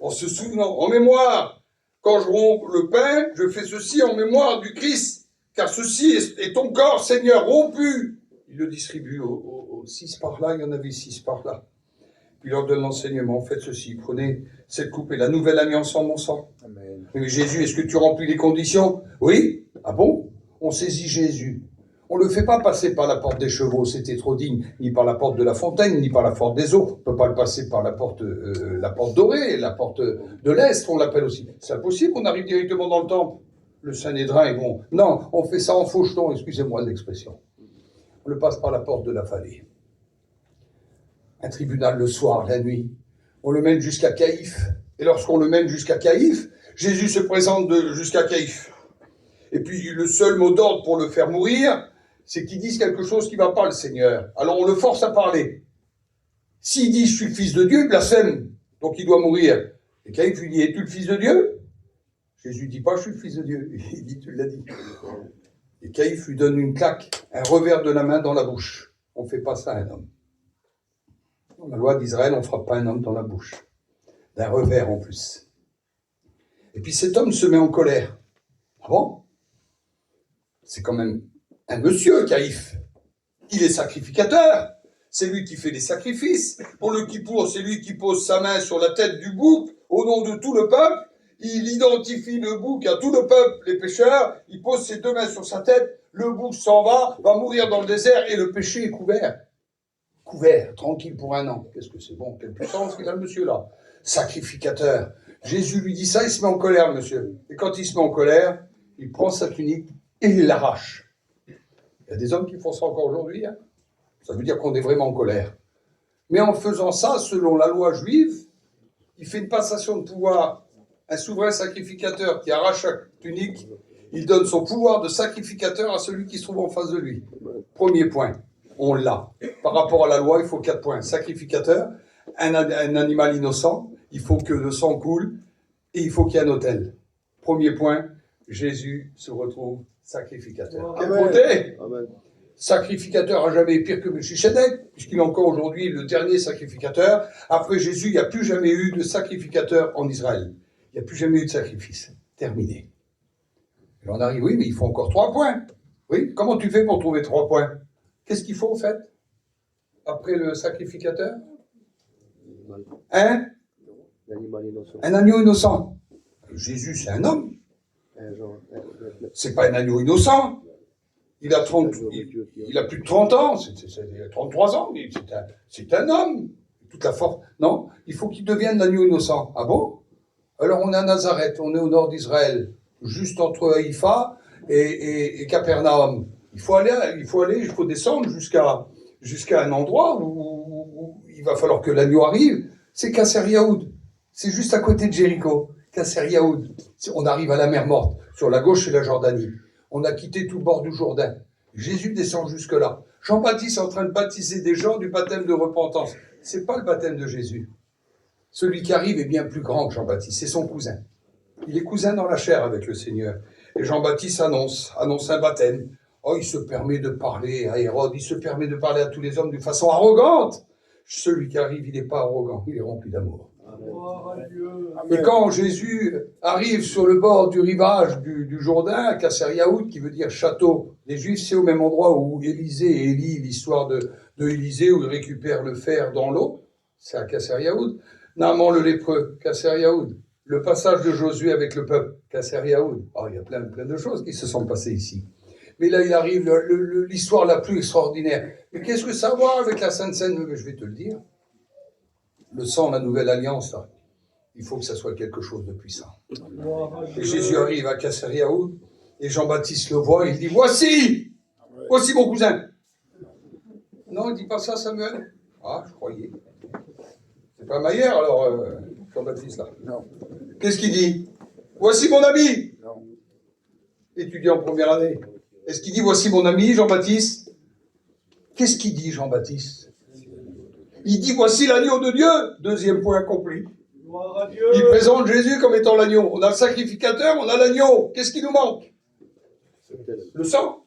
en se souvenant, en mémoire. Quand je romps le pain, je fais ceci en mémoire du Christ, car ceci est ton corps, Seigneur, rompu. Il le distribue aux 6 par là, il y en avait 6 par là. Puis il leur donne l'enseignement, faites ceci, prenez cette coupe et la nouvelle alliance en mon sang. Amen. Mais Jésus, est-ce que tu remplis les conditions? Oui. Ah bon? On saisit Jésus. On ne le fait pas passer par la porte des chevaux, c'était trop digne, ni par la porte de la fontaine, ni par la porte des eaux. On ne peut pas le passer par la porte dorée, la porte de l'Est, on l'appelle aussi. C'est impossible, on arrive directement dans le temple. Le Saint-Nédrin est bon. Non, on fait ça en faucheton, excusez-moi de l'expression. On le passe par la porte de la vallée. Un tribunal le soir, la nuit. On le mène jusqu'à Caïphe. Et lorsqu'on le mène jusqu'à Caïphe, Jésus se présente jusqu'à Caïphe. Et puis le seul mot d'ordre pour le faire mourir, c'est qu'il dise quelque chose qui ne va pas, le Seigneur. Alors on le force à parler. S'il dit « je suis le Fils de Dieu », il blasphème, donc il doit mourir. Et Caïphe lui dit « es-tu le Fils de Dieu ?» Jésus ne dit pas « je suis le Fils de Dieu », il dit « tu l'as dit ». Et Caïphe lui donne une claque, un revers de la main dans la bouche. On ne fait pas ça à un homme. Dans la loi d'Israël, on ne frappe pas un homme dans la bouche. D'un revers en plus. Et puis cet homme se met en colère. Ah bon? C'est quand même un monsieur, Caïphe. Il est sacrificateur. C'est lui qui fait les sacrifices. Pour le Kippour, c'est lui qui pose sa main sur la tête du bouc au nom de tout le peuple. Il identifie le bouc à tout le peuple, les pécheurs. Il pose ses 2 mains sur sa tête. Le bouc s'en va mourir dans le désert et le péché est couvert. Couvert, tranquille pour 1 an. Qu'est-ce que c'est bon, quelle puissance qu'il a, le monsieur là. Sacrificateur. Jésus lui dit ça, il se met en colère, le monsieur. Et quand il se met en colère, il prend sa tunique et il l'arrache. Il y a des hommes qui font ça encore aujourd'hui. Hein. Ça veut dire qu'on est vraiment en colère. Mais en faisant ça, selon la loi juive, il fait une passation de pouvoir. Un souverain sacrificateur qui arrache sa tunique, il donne son pouvoir de sacrificateur à celui qui se trouve en face de lui. Premier point, on l'a. Par rapport à la loi, il faut 4 points. Sacrificateur, un animal innocent, il faut que le sang coule et il faut qu'il y ait un autel. Premier point, Jésus se retrouve sacrificateur. Quelle beauté! Amen. Sacrificateur à jamais pire que Melchisedec, puisqu'il est encore aujourd'hui le dernier sacrificateur. Après Jésus, il n'y a plus jamais eu de sacrificateur en Israël. Il n'y a plus jamais eu de sacrifice. Terminé. Et on arrive, oui, mais il faut encore 3 points. Oui, comment tu fais pour trouver 3 points? Qu'est-ce qu'il faut en fait? Après le sacrificateur? Hein? L'animal innocent. Un agneau innocent. Jésus, c'est un homme. C'est pas un agneau innocent. Il a plus de 30 ans, il a 33 ans, c'est un homme. Toute la force. Non, il faut qu'il devienne l'agneau innocent. Ah bon? Alors on est à Nazareth, on est au nord d'Israël. juste entre Haïfa et Capernaum. Il faut descendre jusqu'à un endroit où il va falloir que l'agneau arrive. C'est Kasser Yaoud. C'est juste à côté de Jéricho. Kasser Yaoud. On arrive à la mer Morte. Sur la gauche, c'est la Jordanie. On a quitté tout le bord du Jourdain. Jésus descend jusque-là. Jean-Baptiste est en train de baptiser des gens du baptême de repentance. C'est pas le baptême de Jésus. Celui qui arrive est bien plus grand que Jean-Baptiste. C'est son cousin. Il est cousin dans la chair avec le Seigneur. Et Jean-Baptiste annonce un baptême. Oh, il se permet de parler à Hérode, il se permet de parler à tous les hommes d'une façon arrogante. Celui qui arrive, il n'est pas arrogant, il est rempli d'amour. Et quand Jésus arrive sur le bord du rivage du Jourdain, Kasser Yaoud, qui veut dire château des Juifs, c'est au même endroit où Élisée et Élie, l'histoire de Élisée, où il récupère le fer dans l'eau, c'est à Kasser Yaoud. Naaman le lépreux, Kasser Yaoud. Le passage de Josué avec le peuple, Kasser Yaoud. Oh, il y a plein de choses qui se sont passées ici. Mais là, il arrive l'histoire la plus extraordinaire. Mais qu'est-ce que ça a à voir avec la Sainte Seine? Je vais te le dire. Le sang, la nouvelle alliance, là, il faut que ça soit quelque chose de puissant. Et Jésus arrive à Kasser Yaoud, et Jean-Baptiste le voit, et il dit, voici mon cousin. Non, il ne dit pas ça, Samuel. Ah, je croyais. C'est pas Maillère, alors, Jean-Baptiste, là. Non. Qu'est-ce qu'il dit? Voici mon ami. Non. Étudiant en première année. Est-ce qu'il dit, voici mon ami, Jean-Baptiste? Qu'est-ce qu'il dit, Jean-Baptiste? Il dit, voici l'agneau de Dieu. Deuxième point accompli. Il présente Jésus comme étant l'agneau. On a le sacrificateur, on a l'agneau. Qu'est-ce qui nous manque? Le sang.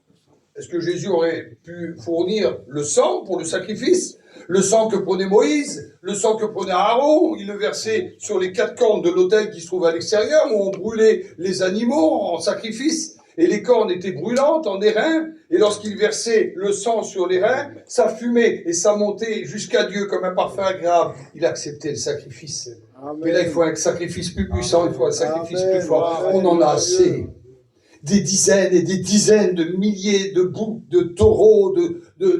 Est-ce que Jésus aurait pu fournir le sang pour le sacrifice? Le sang que prenait Moïse, le sang que prenait Aaron, il le versait sur les 4 cornes de l'autel qui se trouve à l'extérieur, où on brûlait les animaux en sacrifice. Et les cornes étaient brûlantes en airain, et lorsqu'il versait le sang sur les reins, ça fumait et ça montait jusqu'à Dieu comme un parfum agréable. Il acceptait le sacrifice. Amen. Mais là, il faut un sacrifice plus puissant, il faut un sacrifice plus fort. On en a assez. Des dizaines et des dizaines de milliers de boucs, de taureaux,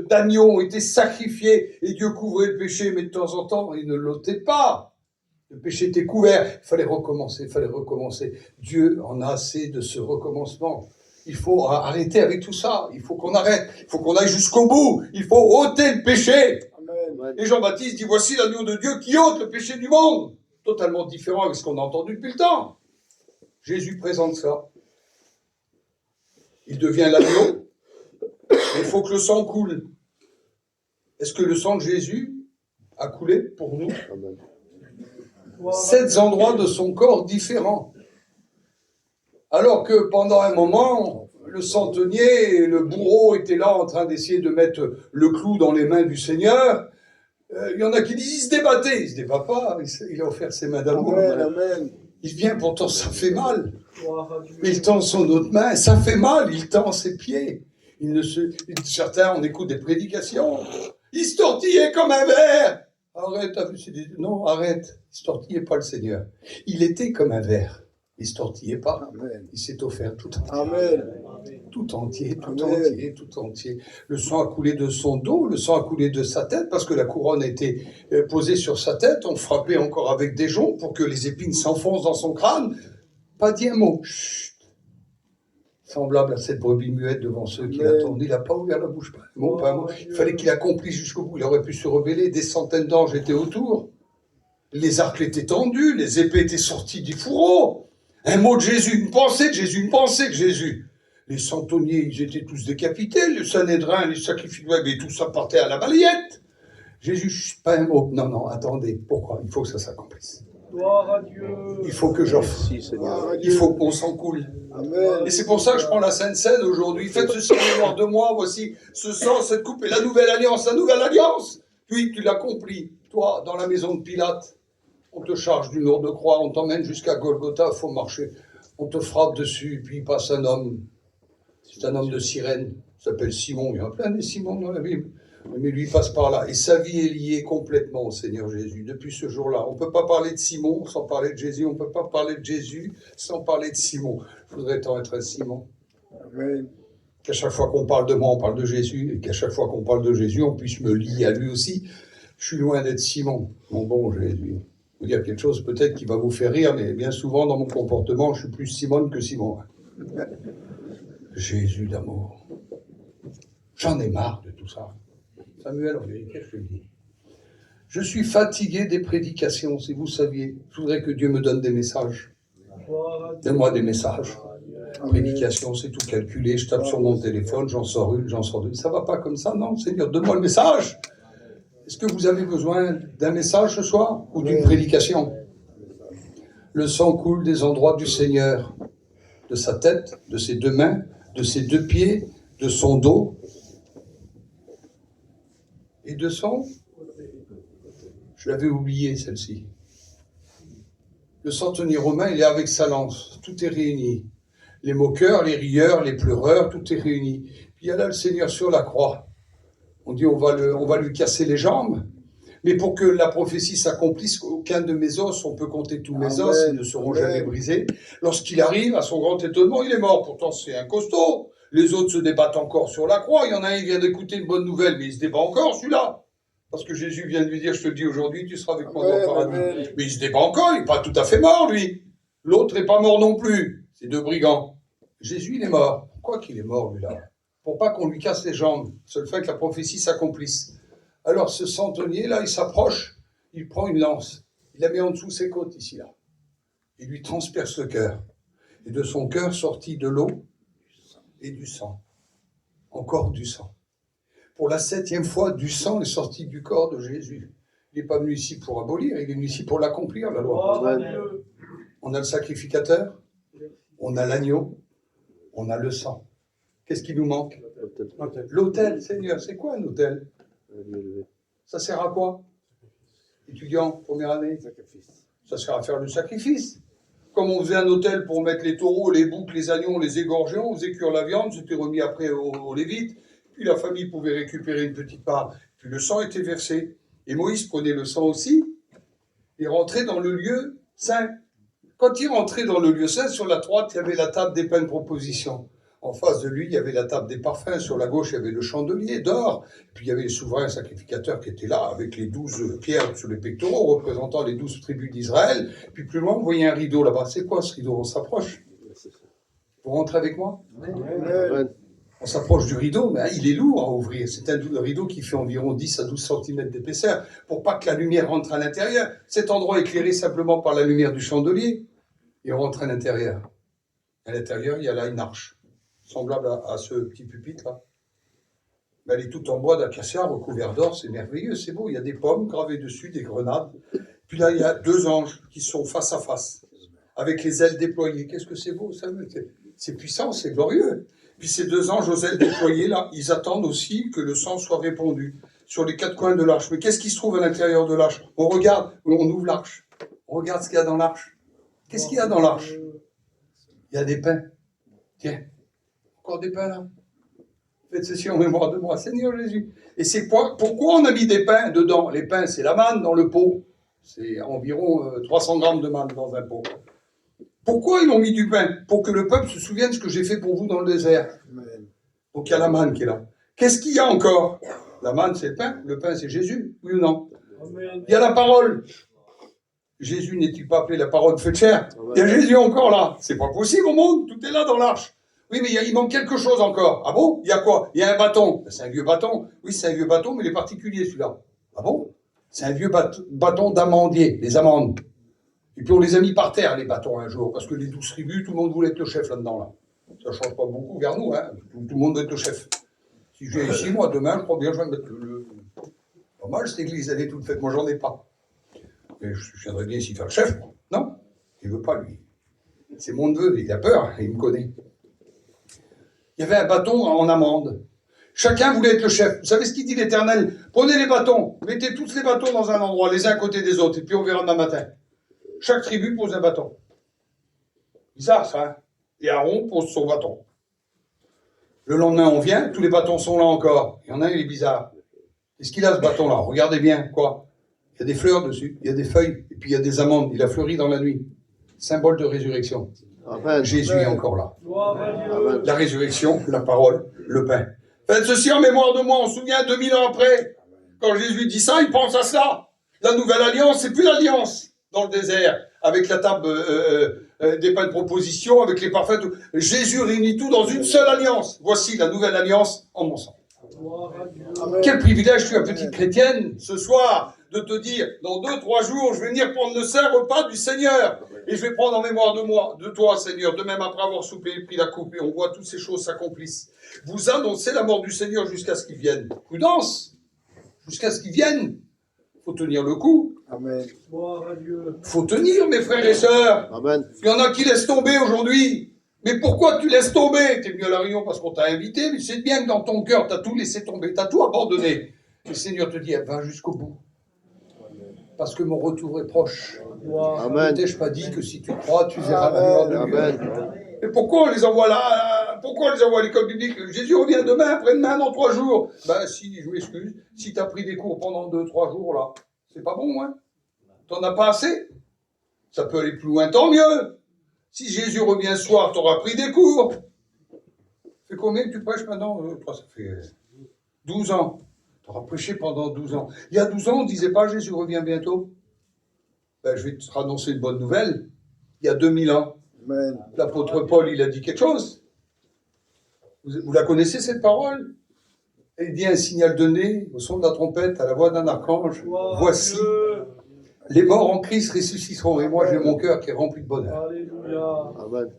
d'agneaux ont été sacrifiés, et Dieu couvrait le péché, mais de temps en temps, il ne l'ôtait pas. Le péché était couvert, il fallait recommencer. Dieu en a assez de ce recommencement. Il faut arrêter avec tout ça. Il faut qu'on arrête. Il faut qu'on aille jusqu'au bout. Il faut ôter le péché. Amen. Et Jean-Baptiste dit, voici l'agneau de Dieu qui ôte le péché du monde. Totalement différent avec ce qu'on a entendu depuis le temps. Jésus présente ça. Il devient l'agneau. Il faut que le sang coule. Est-ce que le sang de Jésus a coulé pour nous? Amen. 7 endroits de son corps différents. Alors que pendant un moment, le centenier et le bourreau étaient là en train d'essayer de mettre le clou dans les mains du Seigneur. Il y en a qui disent, il se débattait. Il se débat pas, il a offert ses mains d'amour. Amen. Il vient, pourtant ça fait mal. Il tend son autre main, ça fait mal, il tend ses pieds. Certains, on écoute des prédications. Il se tortillait comme un ver. Arrête, non, arrête. Il se tortillait pas le Seigneur. Il était comme un ver. Il se tortillait pas. Amen. Il s'est offert tout entier. Amen. Tout entier. Le sang a coulé de son dos, le sang a coulé de sa tête, parce que la couronne était posée sur sa tête. On frappait encore avec des joncs pour que les épines s'enfoncent dans son crâne. Pas dit un mot. Chut. Semblable à cette brebis muette devant ceux qui l'attendent. Il n'a pas ouvert la bouche, pas un mot, pas un mot. Il fallait qu'il accomplisse jusqu'au bout. Il aurait pu se rebeller. Des centaines d'anges étaient autour. Les arcs étaient tendus, les épées étaient sorties du fourreau. Un mot de Jésus, une pensée de Jésus. Les centeniers, ils étaient tous décapités. Le Sanhédrin, les sacrificateurs, et tout ça partait à la balayette. Jésus, chut, pas un mot. Non, attendez. Pourquoi? Il faut que ça s'accomplisse. Gloire à Dieu. Il faut que j'offre. Il faut qu'on s'en coule. Amen. Et c'est pour ça que je prends la Sainte Seine aujourd'hui. Faites ceci en mémoire de moi. Voici ce sang, cette coupe et la nouvelle alliance. Puis tu l'accomplis, toi, dans la maison de Pilate. On te charge d'une lourde croix, on t'emmène jusqu'à Golgotha, il faut marcher. On te frappe dessus, puis il passe un homme. C'est un homme de Cyrène, il s'appelle Simon. Il y a plein de Simons dans la Bible. Mais lui, il passe par là. Et sa vie est liée complètement au Seigneur Jésus. Depuis ce jour-là, on ne peut pas parler de Simon sans parler de Jésus. On ne peut pas parler de Jésus sans parler de Simon. Je voudrais tant être un Simon. Amen. Qu'à chaque fois qu'on parle de moi, on parle de Jésus. Et qu'à chaque fois qu'on parle de Jésus, on puisse me lier à lui aussi. Je suis loin d'être Simon, mon bon Jésus. Je vais dire quelque chose peut-être qui va vous faire rire, mais bien souvent dans mon comportement, je suis plus Simone que Simon. Jésus d'amour. J'en ai marre de tout ça. Samuel, en vérité, je te le dis. Je suis fatigué des prédications, si vous saviez. Je voudrais que Dieu me donne des messages. Donne-moi des messages. Prédication, c'est tout calculé. Je tape sur mon téléphone, j'en sors une, j'en sors deux. Ça va pas comme ça, non, Seigneur, donne-moi le message. Est-ce que vous avez besoin d'un message ce soir ou d'une prédication? Le sang coule des endroits du Seigneur, de sa tête, de ses deux mains, de ses deux pieds, de son dos et de son... Je l'avais oublié, celle-ci. Le centenier romain, il est avec sa lance. Tout est réuni. Les moqueurs, les rieurs, les pleureurs, tout est réuni. Puis il y a là le Seigneur sur la croix. On dit on va lui casser les jambes. Mais pour que la prophétie s'accomplisse, aucun de mes os, on peut compter tous mes os, ils ne seront jamais brisés. Lorsqu'il arrive, à son grand étonnement, il est mort. Pourtant, c'est un costaud. Les autres se débattent encore sur la croix. Il y en a un qui vient d'écouter une bonne nouvelle, mais il se débat encore, celui-là. Parce que Jésus vient de lui dire, je te le dis aujourd'hui, tu seras avec moi dans le paradis. Mais il se débat encore, il n'est pas tout à fait mort, lui. L'autre n'est pas mort non plus. C'est deux brigands. Jésus, il est mort. Pourquoi qu'il est mort, lui-là? Pour pas qu'on lui casse les jambes. C'est le fait que la prophétie s'accomplisse. Alors, ce centenier-là, il s'approche, il prend une lance. Il la met en dessous ses côtes, ici, là. Il lui transperce le cœur. Et de son cœur sortit de l'eau et du sang. Encore du sang. Pour la 7e fois, du sang est sorti du corps de Jésus. Il n'est pas venu ici pour abolir, il est venu ici pour l'accomplir, la loi. On a le sacrificateur, on a l'agneau, on a le sang. Qu'est-ce qui nous manque? L'autel, Seigneur, c'est quoi un autel? Ça sert à quoi? Étudiant, première année? Ça sert à faire le sacrifice. Comme on faisait un autel pour mettre les taureaux, les boucs, les agneaux, les égorgeait, on faisait cuire la viande, c'était remis après aux Lévites. Puis la famille pouvait récupérer une petite part. Puis le sang était versé. Et Moïse prenait le sang aussi et rentrait dans le lieu saint. Quand il rentrait dans le lieu saint, sur la droite, il y avait la table des pains de proposition. En face de lui, il y avait la table des parfums. Sur la gauche, il y avait le chandelier d'or. Puis il y avait le souverain sacrificateur qui était là, avec les 12 pierres sur les pectoraux, représentant les 12 tribus d'Israël. Puis plus loin, vous voyez un rideau là-bas. C'est quoi ce rideau? On s'approche. Vous rentrez avec moi? On s'approche du rideau, mais il est lourd à ouvrir. C'est un rideau qui fait environ 10 à 12 cm d'épaisseur, pour pas que la lumière rentre à l'intérieur. Cet endroit est éclairé simplement par la lumière du chandelier, et on rentre à l'intérieur. À l'intérieur, il y a là une arche, semblable à ce petit pupitre-là. Mais elle est toute en bois d'acacia, recouvert d'or, c'est merveilleux, c'est beau. Il y a des pommes gravées dessus, des grenades. Puis là, il y a deux anges qui sont face à face, avec les ailes déployées. Qu'est-ce que c'est beau, ça? C'est puissant, c'est glorieux. Puis ces deux anges aux ailes déployées, là, ils attendent aussi que le sang soit répandu sur les quatre coins de l'arche. Mais qu'est-ce qui se trouve à l'intérieur de l'arche? On regarde, on ouvre l'arche. On regarde ce qu'il y a dans l'arche. Qu'est-ce qu'il y a dans l'arche? Il y a des pains. Tiens, encore des pains là. Faites ceci en mémoire de moi, Seigneur Jésus. Et c'est pourquoi on a mis des pains dedans? Les pains, c'est la manne dans le pot. C'est environ 300 grammes de manne dans un pot. Pourquoi ils ont mis du pain? Pour que le peuple se souvienne de ce que j'ai fait pour vous dans le désert. Donc il y a la manne qui est là. Qu'est-ce qu'il y a encore? La manne, c'est le pain, c'est Jésus, oui ou non? Il y a la parole. Jésus n'est-il pas appelé la parole faite chair? Il y a Jésus encore là. C'est pas possible au monde, tout est là dans l'arche. Oui, mais il manque quelque chose encore. Ah bon? Il y a quoi? Il y a un bâton. C'est un vieux bâton. Oui, c'est un vieux bâton, mais il est particulier celui-là. Ah bon? C'est un vieux bâton d'amandier, les amandes. Et puis on les a mis par terre, les bâtons, un jour, parce que les 12 tribus, tout le monde voulait être le chef là-dedans. Là. Ça ne change pas beaucoup vers nous, hein. Tout le monde veut être le chef. Si je viens ici, moi, demain, je crois bien que je vais me mettre pas mal, cette église, elle est toute faite, moi, j'en ai pas. Mais je viendrais bien ici faire le chef, moi. Non, il ne veut pas, lui. C'est mon neveu, il a peur, il me connaît. Il y avait un bâton en amande. Chacun voulait être le chef. Vous savez ce qu'il dit l'Éternel? Prenez les bâtons, mettez tous les bâtons dans un endroit, les uns à côté des autres, et puis on verra demain matin. Chaque tribu pose un bâton. Bizarre, ça, hein? Et Aaron pose son bâton. Le lendemain, on vient, tous les bâtons sont là encore. Il y en a un, il est bizarre. Qu'est-ce qu'il a, ce bâton-là? Regardez bien, quoi? Il y a des fleurs dessus, il y a des feuilles, et puis il y a des amandes. Il a fleuri dans la nuit. Symbole de résurrection. Amen. Jésus est encore là. Amen. La résurrection, la parole, le pain. Faites ceci en mémoire de moi. On se souvient 2000 ans après. Quand Jésus dit ça, il pense à cela. La nouvelle alliance, c'est plus l'alliance dans le désert, avec la table des pains de proposition, avec les parfums. Tout. Jésus réunit tout dans une seule alliance. Voici la nouvelle alliance en mon sang. Amen. Quel privilège, tu es petite chrétienne, ce soir, de te dire, dans 2-3 jours, je vais venir prendre le saint repas du Seigneur. Et je vais prendre en mémoire de moi, de toi, Seigneur, de même après avoir soupé et pris la coupe. Et on voit toutes ces choses s'accomplissent. Vous annoncez la mort du Seigneur jusqu'à ce qu'il vienne. Prudence, jusqu'à ce qu'il vienne. Faut tenir le coup. Amen. Faut tenir, mes frères et sœurs. Amen. Il y en a qui laissent tomber aujourd'hui. Mais pourquoi tu laisses tomber? T'es venu à la réunion parce qu'on t'a invité, mais c'est bien que dans ton cœur, t'as tout laissé tomber, t'as tout abandonné. Le Seigneur te dit, va jusqu'au bout. Parce que mon retour est proche. Amen. Ne t'ai-je pas dit que si tu crois, tu verras la gloire de Dieu. Amen. Et pourquoi on les envoie là? Pourquoi on les envoie à l'école biblique? Jésus revient demain, après-demain, dans 3 jours. Ben si, je m'excuse, si t'as pris des cours pendant 2-3 jours là, c'est pas bon, hein? T'en as pas assez? Ça peut aller plus loin, tant mieux. Si Jésus revient ce soir, t'auras pris des cours. Ça fait combien que tu prêches maintenant? Toi, ça fait 12 ans. T'auras prêché pendant 12 ans. Il y a 12 ans, on ne disait pas Jésus revient bientôt. Ben, je vais te annoncer une bonne nouvelle. Il y a 2000 ans, Amen. l'apôtre Paul, il a dit quelque chose. Vous la connaissez, cette parole? Il dit un signal donné, au son de la trompette, à la voix d'un archange. Voici, les morts en Christ ressusciteront. Et moi, j'ai mon cœur qui est rempli de bonheur. Alléluia. Amen.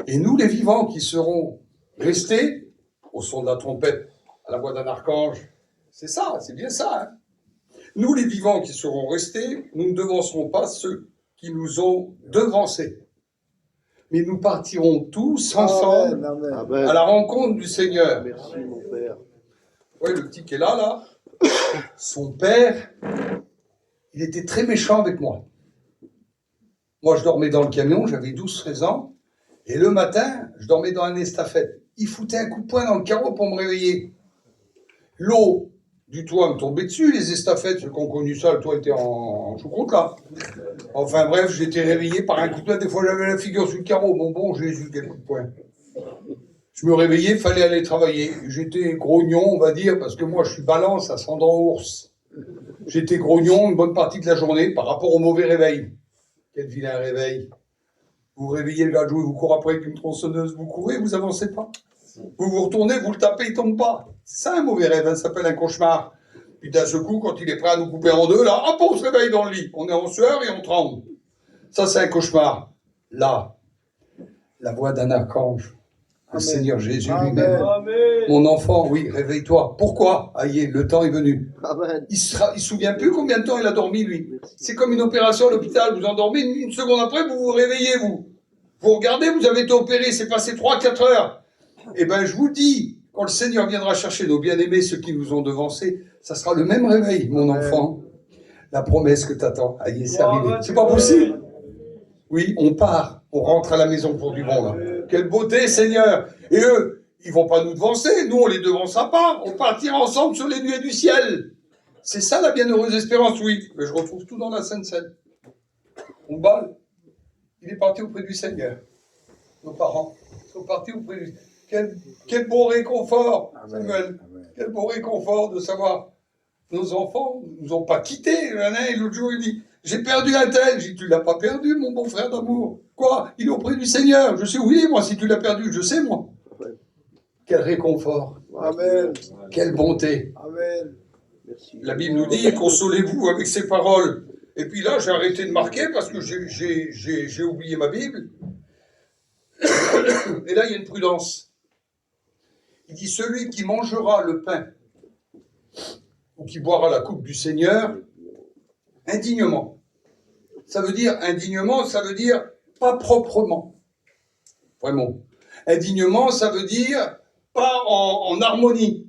Et nous, les vivants qui serons restés, au son de la trompette, à la voix d'un archange, c'est ça, c'est bien ça. Hein. Nous, les vivants qui serons restés, nous ne devancerons pas ceux qui nous ont devancés. Mais nous partirons tous ensemble Amen. Amen. à la rencontre du Seigneur. Merci, mon Père. Oui, le petit qui est là, son père, il était très méchant avec moi. Moi, je dormais dans le camion, j'avais 12-13 ans, et le matin, je dormais dans un estafette. Il foutait un coup de poing dans le carreau pour me réveiller. L'eau du toit me tombait dessus, les estafettes, ceux qui ont connu ça, le toit était en choucroute, là. Enfin bref, j'étais réveillé par un coup de poing, des fois j'avais la figure sur le carreau, bon Jésus, quel coup de poing. Je me réveillais, il fallait aller travailler. J'étais grognon, on va dire, parce que moi je suis balance, ascendant ours. J'étais grognon une bonne partie de la journée par rapport au mauvais réveil. Quel vilain réveil. Vous réveillez le gars de jouer, vous courez après avec une tronçonneuse, vous courez, vous avancez pas. Vous vous retournez, vous le tapez, il tombe pas. C'est ça un mauvais rêve, ça s'appelle un cauchemar. Puis d'un seul coup, quand il est prêt à nous couper en deux, là, hop, on se réveille dans le lit. On est en sueur et on tremble. Ça, c'est un cauchemar. Là, la voix d'un archange. Le Seigneur Jésus lui-même. Amen. Mon enfant, oui, réveille-toi. Pourquoi? Aïe, le temps est venu. Amen. Il se souvient plus combien de temps il a dormi, lui. C'est comme une opération à l'hôpital. Vous endormez, une seconde après, vous vous réveillez, vous. Vous regardez, vous avez été opéré, c'est passé 3-4 heures. Eh bien, je vous dis, quand le Seigneur viendra chercher nos bien-aimés, ceux qui nous ont devancés, ça sera le même réveil, mon enfant. La promesse que t'attends, aïe, c'est arrivé. C'est pas possible. Oui, on part, on rentre à la maison pour du bon, là. Quelle beauté, Seigneur. Et eux, ils vont pas nous devancer, nous, on les devancera pas. On partira ensemble sur les nuées du ciel. C'est ça, la bienheureuse espérance, oui. Mais je retrouve tout dans la Sainte Seine. On balle. Il est parti auprès du Seigneur. Nos parents sont partis auprès du Seigneur. Quel beau réconfort, Samuel. Quel beau réconfort de savoir nos enfants ne nous ont pas quittés. Et l'autre jour, il dit, j'ai perdu un tel. J'ai dit, tu l'as pas perdu, mon bon frère d'amour. Quoi? Il est auprès du Seigneur. Je sais, oui, moi, si tu l'as perdu, je sais, moi. Quel réconfort. Amen. Quelle bonté. Amen. Merci. La Bible nous dit, consolez-vous avec ces paroles. Et puis là, j'ai arrêté de marquer parce que j'ai oublié ma Bible. Et là, il y a une prudence. Il dit, celui qui mangera le pain ou qui boira la coupe du Seigneur indignement. Ça veut dire indignement, ça veut dire pas proprement. Vraiment. Indignement, ça veut dire pas en harmonie.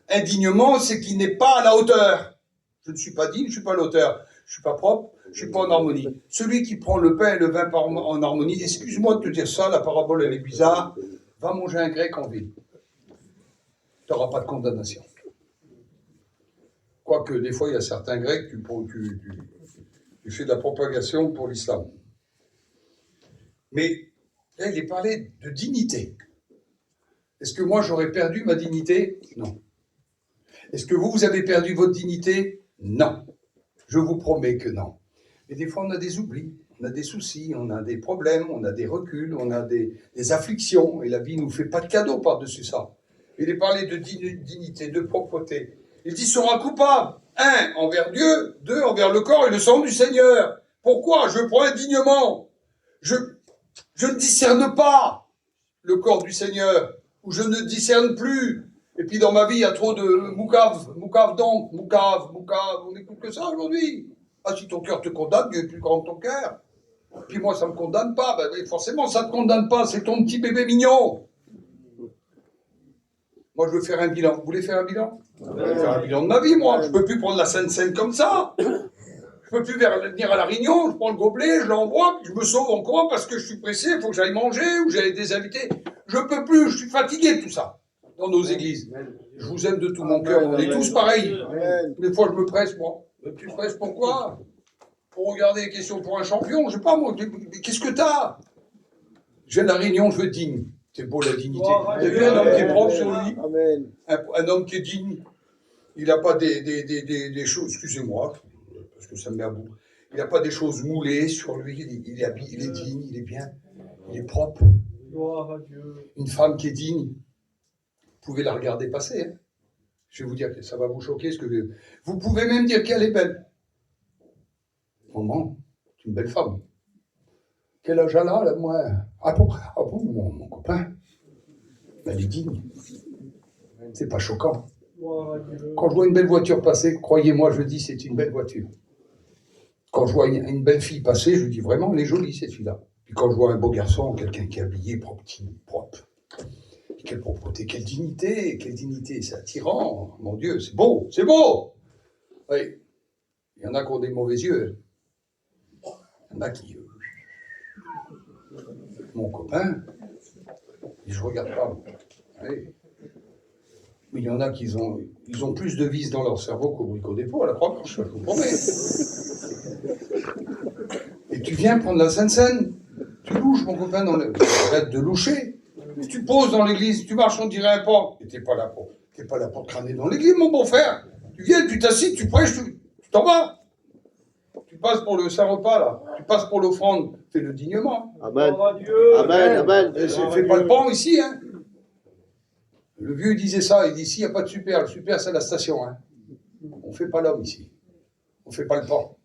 Indignement, c'est qu'il n'est pas à la hauteur. Je ne suis pas digne, je ne suis pas à la hauteur. Je ne suis pas propre, je ne suis pas en harmonie. Celui qui prend le pain et le vin en harmonie, excuse-moi de te dire ça, la parabole elle est bizarre, va manger un grec en ville. Tu n'auras pas de condamnation. Quoique, des fois, il y a certains grecs, tu fais de la propagation pour l'islam. Mais là, il est parlé de dignité. Est-ce que moi, j'aurais perdu ma dignité? Non. Est-ce que vous avez perdu votre dignité? Non. Je vous promets que non. Mais des fois, on a des oublis, on a des soucis, on a des problèmes, on a des reculs, on a des afflictions. Et la vie ne nous fait pas de cadeaux par-dessus ça. Il est parlé de dignité, de propreté. Il dit sera coupable. 1, envers Dieu. 2, envers le corps et le sang du Seigneur. Pourquoi? Je prends indignement. Je ne discerne pas le corps du Seigneur. Ou je ne discerne plus. Et puis dans ma vie, il y a trop de moucave, on n'écoute que ça aujourd'hui. Ah, si ton cœur te condamne, Dieu est plus grand que ton cœur. Puis moi, ça ne me condamne pas. Ben, forcément, ça ne te condamne pas, c'est ton petit bébé mignon. Moi, je veux faire un bilan. Vous voulez faire un bilan? Je veux faire un bilan de ma vie, moi. Je ne peux plus prendre la Sainte Seine comme ça. Je ne peux plus venir à la Réunion, je prends le gobelet, je l'envoie, puis je me sauve encore parce que je suis pressé, il faut que j'aille manger, ou j'aille des invités. Je ne peux plus, je suis fatigué de tout ça. Dans nos églises. Je vous aime de tout mon cœur, on est tous pareils. Des fois, je me presse, moi. Mais tu te presses pourquoi? Pour regarder les questions pour un champion, je sais pas, moi. Qu'est-ce que t'as? Je viens de la Réunion, je veux être digne. C'est beau la dignité. T'as vu un homme qui est propre sur lui? Un homme qui est digne. Il n'a pas des choses, excusez-moi, parce que ça me met à bout. Il n'a pas des choses moulées sur lui. Il est digne, il est bien, il est propre. Une femme qui est digne, vous pouvez la regarder passer. Hein. Je vais vous dire que ça va vous choquer. Vous pouvez même dire qu'elle est belle. Maman, c'est une belle femme. Quel âge elle a, là, moi? Ah bon, mon copain. Elle est digne. C'est pas choquant. Quand je vois une belle voiture passer, croyez-moi, je dis c'est une belle voiture. Quand je vois une belle fille passer, je dis vraiment, elle est jolie, cette fille-là. Puis quand je vois un beau garçon, quelqu'un qui est habillé propre. Quelle propreté, quelle dignité, c'est attirant, mon Dieu, c'est beau. Oui, il y en a qui ont des mauvais yeux. Il y en a qui... Mon copain, je regarde pas. Oui. Mais il y en a qui ont plus de vis dans leur cerveau qu'au bricot dépôt, à la Croix-Blanche, je vous promets. Et tu viens prendre la Sainte Seine, tu louches, mon copain, arrête de loucher. Tu poses dans l'église, tu marches, on dirait un porc. Et t'es pas là pour te crâner dans l'église, mon bon frère. Tu viens, tu t'assis, tu prêches, tu t'en vas. Tu passes pour le Saint-Repas, là. Tu passes pour l'offrande. Fais-le dignement. Amen. Amen. Fais pas le pan ici, hein. Le vieux disait ça, il dit ici, il n'y a pas de super. Le super, c'est la station, hein. On fait pas l'homme ici. On fait pas le pan.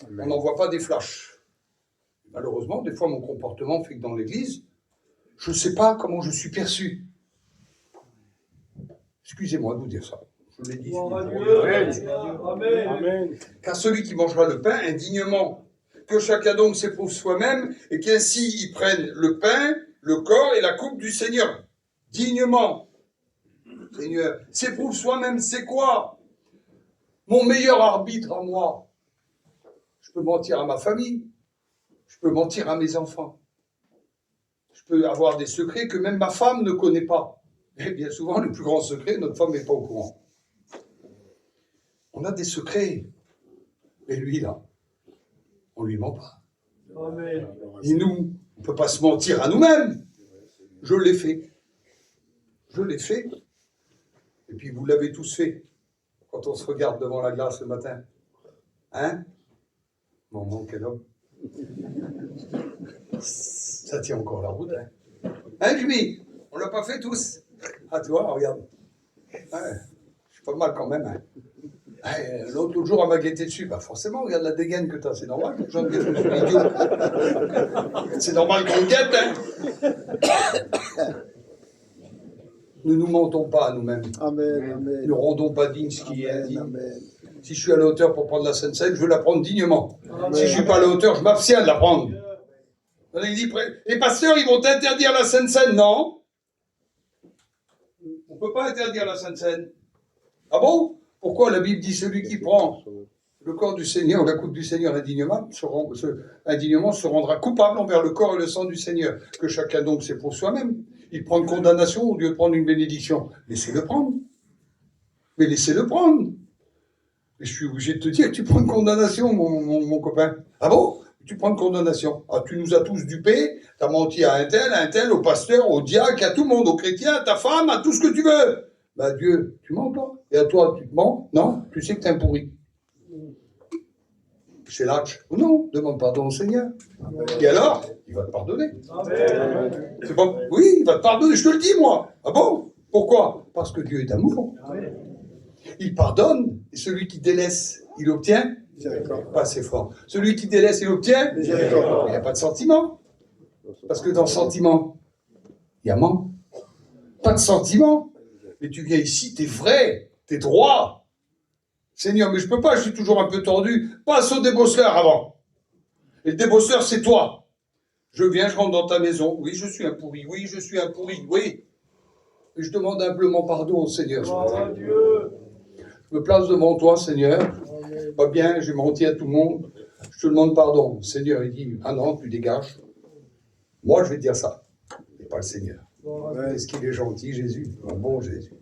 On n'envoie pas des flashs. Malheureusement, des fois, mon comportement fait que dans l'église, je ne sais pas comment je suis perçu. Excusez-moi de vous dire ça. Je l'ai dit. Amen. Car celui qui mangera le pain indignement, que chacun donc s'éprouve soi-même, et qu'ainsi il prenne le pain, le corps et la coupe du Seigneur. Dignement. Seigneur, s'éprouve soi-même, c'est quoi? Mon meilleur arbitre à moi. Je peux mentir à ma famille. Je peux mentir à mes enfants. Je peux avoir des secrets que même ma femme ne connaît pas. Et bien souvent, les plus grands secrets, notre femme n'est pas au courant. On a des secrets. Mais lui, là, on ne lui ment pas. Amen. Et nous, on ne peut pas se mentir à nous-mêmes. Je l'ai fait. Et puis, vous l'avez tous fait. Quand on se regarde devant la glace le matin. Hein? Maman, quel homme. Ça tient encore la route, hein? Hein, Jimmy? On l'a pas fait tous? Ah, tu vois, regarde. Ouais, je suis pas mal quand même, hein? Ouais, l'autre jour, elle m'a guetté dessus. Bah, forcément, regarde la dégaine que t'as. C'est normal que les gens te guettent dessus, idiot. C'est normal qu'on te guette, hein? Ne nous mentons pas à nous-mêmes. Amen. Ne rendons pas digne ce qui est indigne. Amen. Si je suis à la hauteur pour prendre la Sainte Seine, je veux la prendre dignement. Si je ne suis pas à la hauteur, je m'abstiens de la prendre. Il dit, les pasteurs, ils vont interdire la Sainte Seine. Non. On ne peut pas interdire la Sainte Seine. Ah bon? Pourquoi la Bible dit celui qui prend le corps du Seigneur, la coupe du Seigneur indignement se rendra coupable envers le corps et le sang du Seigneur. Que chacun donc c'est pour soi-même. Il prend une condamnation au lieu de prendre une bénédiction. Laissez-le prendre. Mais laissez-le prendre. Et je suis obligé de te dire que tu prends une condamnation, mon copain. Ah bon? Tu prends une condamnation. Ah, tu nous as tous dupés, tu as menti à un tel, au pasteur, au diacre, à tout le monde, aux chrétiens, à ta femme, à tout ce que tu veux. Bah Dieu, tu mens pas. Et à toi, tu te mens? Non? Tu sais que t'es un pourri. chez l'Arche. Non, demande pardon au Seigneur. Et alors, il va te pardonner. C'est pas... Oui, il va te pardonner, je te le dis, moi. Ah bon? Pourquoi? Parce que Dieu est amour. Il pardonne, et celui qui délaisse, il obtient. Pas assez fort. Celui qui délaisse, il obtient. Il n'y a pas de sentiment. Parce que dans le sentiment, il y a manque. Pas de sentiment. Mais tu viens ici, t'es vrai, t'es droit. Seigneur, mais je peux pas, je suis toujours un peu tordu. Passe au débosseleur avant. Et le débosseleur, c'est toi. Je viens, je rentre dans ta maison. Oui, je suis un pourri. Oui, je suis un pourri. Oui. Et je demande humblement pardon au Seigneur. Je me place devant toi, Seigneur. Pas bien, j'ai menti à tout le monde. Je te demande pardon. Le Seigneur, il dit, ah non, tu dégages. Moi, je vais te dire ça. Et pas le Seigneur. Est-ce qu'il est gentil, Jésus? Un bon Jésus.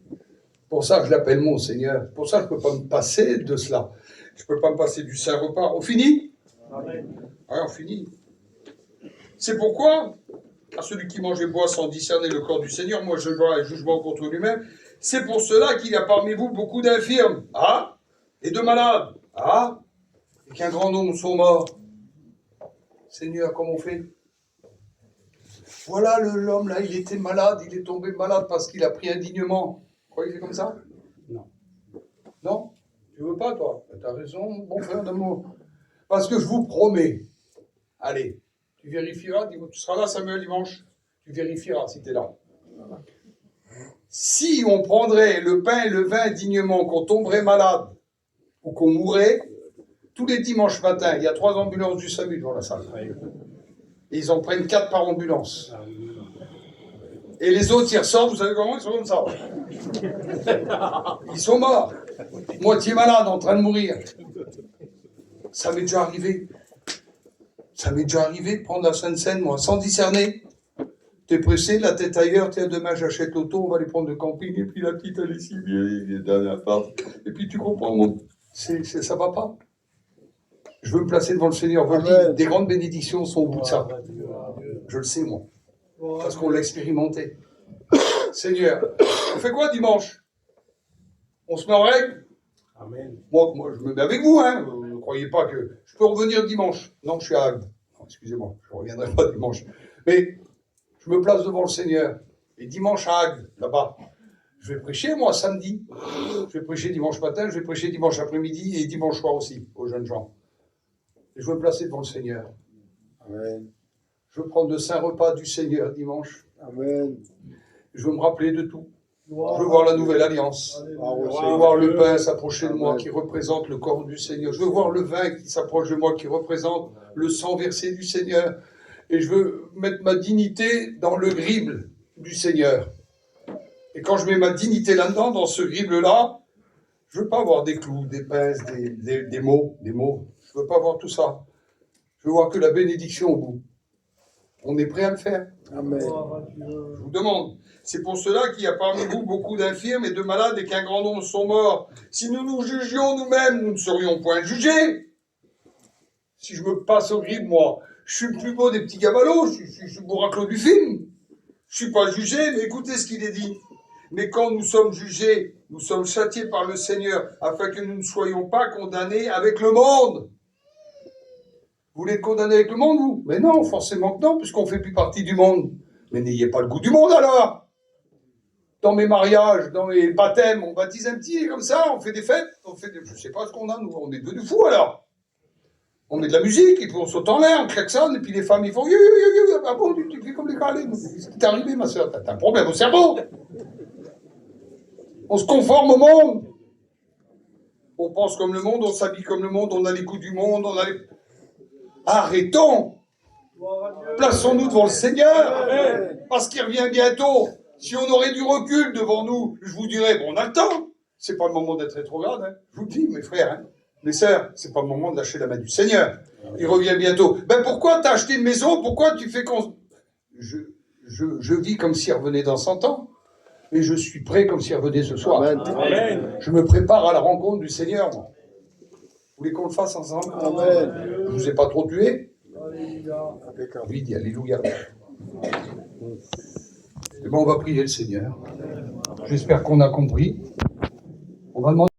Pour ça, je l'appelle mon Seigneur. Pour ça, je ne peux pas me passer de cela. Je ne peux pas me passer du saint repas. On finit? Amen. Ouais, on finit. C'est pourquoi, à celui qui mange et boit sans discerner le corps du Seigneur, moi je dois un jugement contre lui-même. C'est pour cela qu'il y a parmi vous beaucoup d'infirmes. Ah? Et de malades. Ah? Et qu'un grand nombre sont morts. Seigneur, comment on fait? Voilà l'homme là, il était malade, il est tombé malade parce qu'il a pris indignement. Vous croyez que c'est comme ça? Non. Non? Tu veux pas, toi? Tu as raison, bon frère d'amour. Parce que je vous promets, allez, tu vérifieras, tu seras là Samuel dimanche, tu vérifieras si tu es là. Si on prendrait le pain et le vin dignement, qu'on tomberait malade ou qu'on mourrait, tous les dimanches matins, il y a 3 ambulances du SAMU devant la salle. Et ils en prennent 4 par ambulance. Et les autres, ils ressortent, vous savez comment? Ils sont comme ça. Ils sont morts. Moitié malades, en train de mourir. Ça m'est déjà arrivé. Ça m'est déjà arrivé de prendre la Sainte Seine, moi, sans discerner. T'es pressé, la tête ailleurs, tiens, demain j'achète l'auto, on va les prendre de camping, et puis la petite, elle est si bien, il est dans la part. Et puis tu comprends, ça va pas. Je veux me placer devant le Seigneur. Des grandes bénédictions sont au bout de ça. Je le sais, moi. Parce qu'on l'a expérimenté. Seigneur, on fait quoi dimanche? On se met en règle? Amen. Moi, je me mets avec vous, hein. Vous ne croyez pas que je peux revenir dimanche? Non, je suis à Agde. Excusez-moi, je ne reviendrai pas dimanche. Mais je me place devant le Seigneur. Et dimanche à Agde, là-bas, je vais prêcher, moi, samedi. Je vais prêcher dimanche matin, je vais prêcher dimanche après-midi et dimanche soir aussi, aux jeunes gens. Et je veux me placer devant le Seigneur. Amen. Je veux prendre le saint repas du Seigneur dimanche. Amen. Je veux me rappeler de tout. Je veux voir la nouvelle alliance. Je veux voir le pain s'approcher de moi qui représente le corps du Seigneur. Je veux voir le vin qui s'approche de moi qui représente le sang versé du Seigneur. Et je veux mettre ma dignité dans le grible du Seigneur. Et quand je mets ma dignité là-dedans, dans ce grible-là, je ne veux pas avoir des clous, des pinces, des mots. Je ne veux pas voir tout ça. Je veux voir que la bénédiction au bout. On est prêt à le faire? Amen. Je vous demande. C'est pour cela qu'il y a parmi vous beaucoup d'infirmes et de malades et qu'un grand nombre sont morts. Si nous nous jugions nous-mêmes, nous ne serions point jugés. Si je me passe au grippe, moi, je suis le plus beau des petits gavalos, je suis le bourraclo du film. Je ne suis pas jugé, mais écoutez ce qu'il est dit. Mais quand nous sommes jugés, nous sommes châtiés par le Seigneur, afin que nous ne soyons pas condamnés avec le monde. Vous voulez être condamné avec le monde, vous? Mais non, forcément que non, puisqu'on ne fait plus partie du monde. Mais n'ayez pas le goût du monde, alors. Dans mes mariages, dans mes baptêmes, on baptise un petit, comme ça, on fait des fêtes, je ne sais pas ce qu'on a, nous, on est devenus fous, alors. On met de la musique, et puis on saute en l'air, on klaxonne, et puis les femmes, ils font ah bon, tu fais comme les calés. Qu'est-ce qui t'est arrivé, ma soeur? T'as un problème au cerveau. On se conforme au monde. On pense comme le monde, on s'habille comme le monde, on a les goûts du monde, on a les... Arrêtons. Plaçons-nous devant le Seigneur, parce qu'il revient bientôt. Si on aurait du recul devant nous, je vous dirais, bon, on a le temps. C'est pas le moment d'être rétrograde, hein. Je vous le dis, mes frères, hein. Mes sœurs, c'est pas le moment de lâcher la main du Seigneur. Il revient bientôt. Ben pourquoi t'as acheté une maison? Pourquoi tu fais je vis comme s'il revenait dans 100 ans. Et je suis prêt comme s'il revenait ce soir. Amen. Je me prépare à la rencontre du Seigneur, moi. Vous voulez qu'on le fasse ensemble? Amen. Je vous ai pas trop tué? Oui, dis alléluia. Et bon, on va prier le Seigneur. J'espère qu'on a compris. On va demander